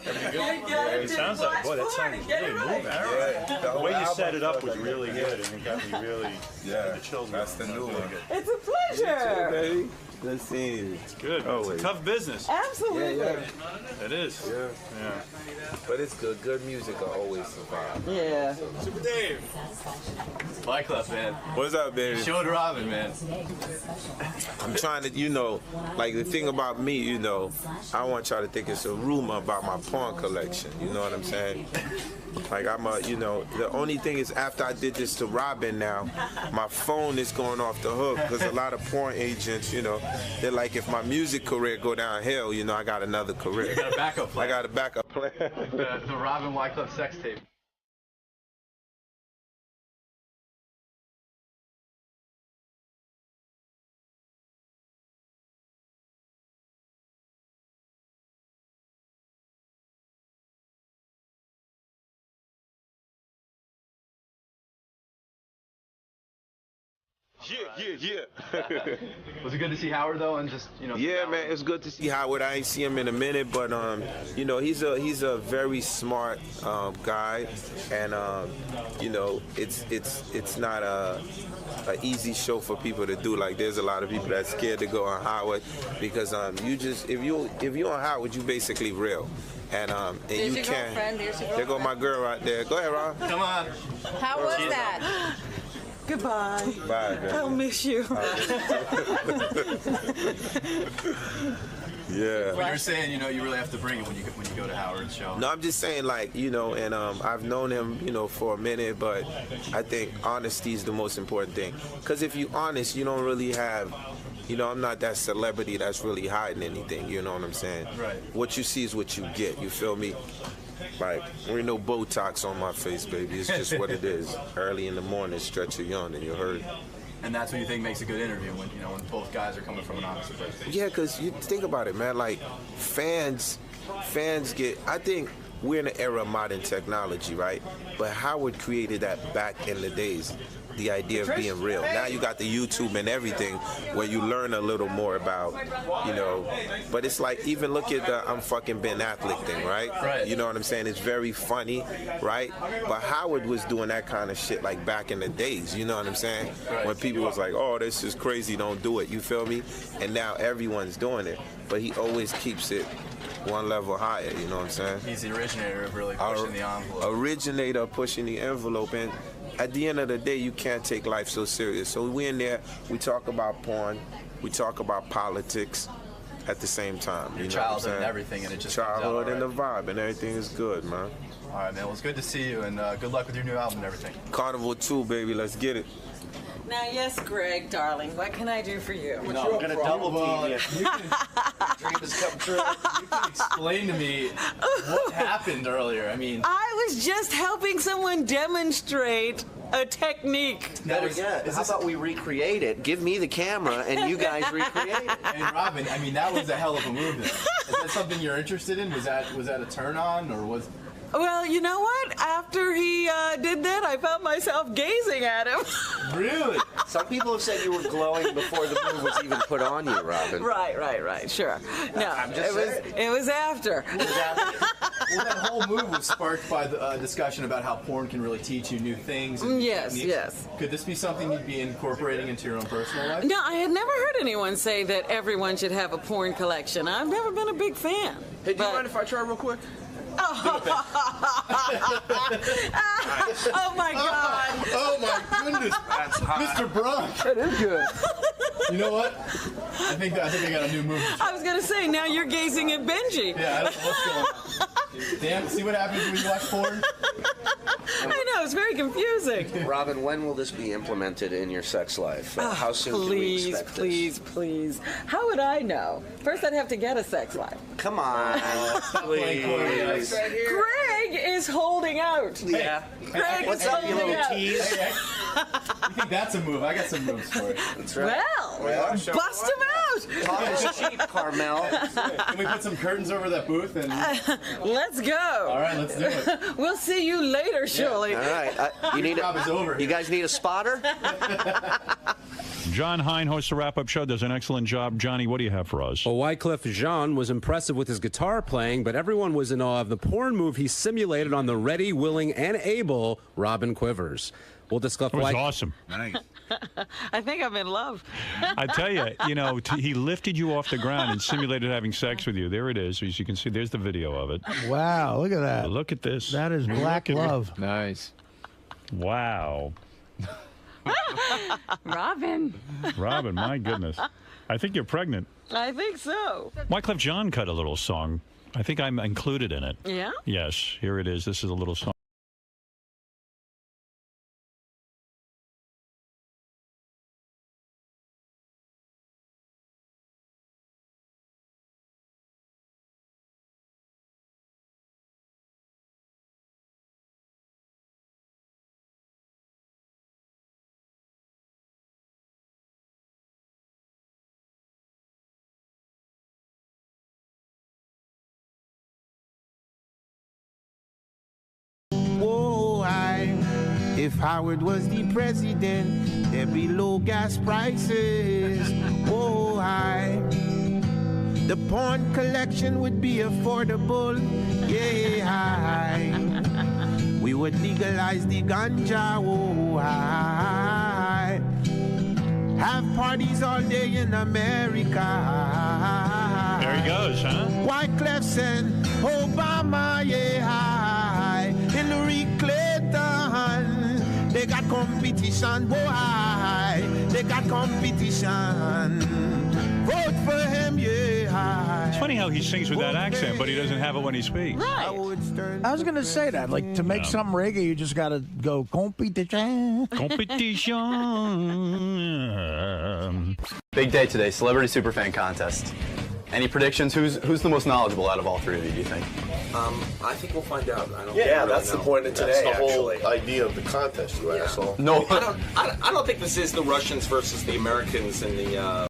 It sounds like, boy, that song is really moving. The way you set it up was really good, and it got me really. Yeah, that's the new one. It's a pleasure. Baby. Let's see. It's good. It's a tough business. Absolutely. It is. Yeah. But it's good. Good music will always survive. Yeah. Super Dave. Wyclef, man. What's up, baby? Showed Robin, man. I'm trying to, like the thing about me, I want y'all to think it's a rumor about my porn collection. You know what I'm saying? Like the only thing is after I did this to Robin now, my phone is going off the hook because a lot of porn agents, they're like, if my music career go downhill, I got another career. You got a backup plan. I got a backup plan. the Robin Wyclef sex tape. Yeah. Was it good to see Howard though, and just Yeah, man, it's good to see Howard. I ain't see him in a minute, but he's a very smart guy, and it's not a easy show for people to do. Like, there's a lot of people that's scared to go on Howard because if you're on Howard, you basically real. And There's you your can. girlfriend. There's your There go my girl right there. Go ahead, Rob. Come on. How was that? Goodbye. Bye, man. I'll miss you. Yeah. But you're saying, you really have to bring it when you go to Howard's show. No, I'm just saying, like, and I've known him, for a minute, but I think honesty is the most important thing. Because if you're honest, you don't really have, I'm not that celebrity that's really hiding anything, you know what I'm saying? Right. What you see is what you get, you feel me? Like, there ain't no Botox on my face, baby. It's just what it is. Early in the morning, stretch a yawn, and you heard. And that's what you think makes a good interview, when both guys are coming from an honest place. Yeah, because you think about it, man. Like, fans get. I think we're in an era of modern technology, right? But Howard created that back in the days. The idea of being real. Now you got the YouTube and everything where you learn a little more about, but it's like, even look at the I'm fucking Ben Affleck thing, right? Right. You know what I'm saying? It's very funny, right? But Howard was doing that kind of shit like back in the days, you know what I'm saying? Right. When people was like, oh, this is crazy, don't do it, you feel me? And now everyone's doing it, but he always keeps it one level higher, you know what I'm saying? He's the originator of really pushing the envelope. Originator of pushing the envelope, and at the end of the day, you can't take life so serious. So we in there, we talk about porn, we talk about politics at the same time. Your childhood and everything, and it just childhood comes out, and the vibe, and everything is good, man. All right, man. Well, it's good to see you, and good luck with your new album and everything. Carnival 2, baby. Let's get it. Now, yes, Greg, darling, what can I do for you? No, I'm going to double team you. Dream has come true. You can explain to me what happened earlier. I was just helping someone demonstrate a technique. How about we recreate it? Give me the camera, and you guys recreate it. And Robin, that was a hell of a move there. Is that something you're interested in? Was that a turn on, or was... Well, you know what? After he did that, I found myself gazing at him. Really? Some people have said you were glowing before the move was even put on you, Robin. Right. Sure. No, it was after. Well, that whole move was sparked by the discussion about how porn can really teach you new things. And Yes. Could this be something you'd be incorporating into your own personal life? No, I had never heard anyone say that everyone should have a porn collection. I've never been a big fan. Hey, do you mind if I try real quick? Oh my God! Oh my goodness! That's hot. Mr. Brock. That is good. You know what? I think I got a new move. I was gonna say, now you're gazing at Benji. Yeah, I don't know what's going on. Damn, see what happens when you watch porn? I know, it's very confusing. Robin, when will this be implemented in your sex life? How soon can we expect Please. How would I know? First, I'd have to get a sex life. Come on, please. Greg is holding out. Yeah. Greg What's is up, you holding little out. tease? You think that's a move? I got some moves for it. That's right. Well, bust him out. Talk is cheap, Carmel. Can we put some curtains over that booth and? Let's go. All right, let's do it. We'll see you later, Shirley. All right. You guys need a spotter? John Hine hosts the wrap-up show, does an excellent job. Johnny, what do you have for us? Well, Wyclef Jean was impressive with his guitar playing, but everyone was in awe of the porn move he simulated on the ready, willing, and able Robin Quivers. We'll discuss. It was awesome. I think I'm in love. I tell you, he lifted you off the ground and simulated having sex with you. There it is. As you can see, there's the video of it. Wow, look at that. Look at this. That is black love. Nice. Wow. Robin, my goodness. I think you're pregnant. I think so. Wyclef Jean cut a little song. I think I'm included in it. Yeah? Yes, here it is. This is a little song. If Howard was the president, there'd be low gas prices. Oh, the porn collection would be affordable. Yeah, we would legalize the ganja. Oh, have parties all day in America. There he goes, huh? Wyclef and Obama, yeah, Hillary Clinton. They got competition, boy. They got competition. Vote for him, yeah. It's funny how he sings with that accent, but he doesn't have it when he speaks. Right. I was going to say that. Like, to make something reggae, you just got to go competition. Competition. Big day today, Celebrity Superfan Contest. Any predictions? Who's the most knowledgeable out of all three of you, do you think? I think we'll find out. I don't that's the point of today. That's the whole idea of the contest, you asshole. No. I don't think this is the Russians versus the Americans in the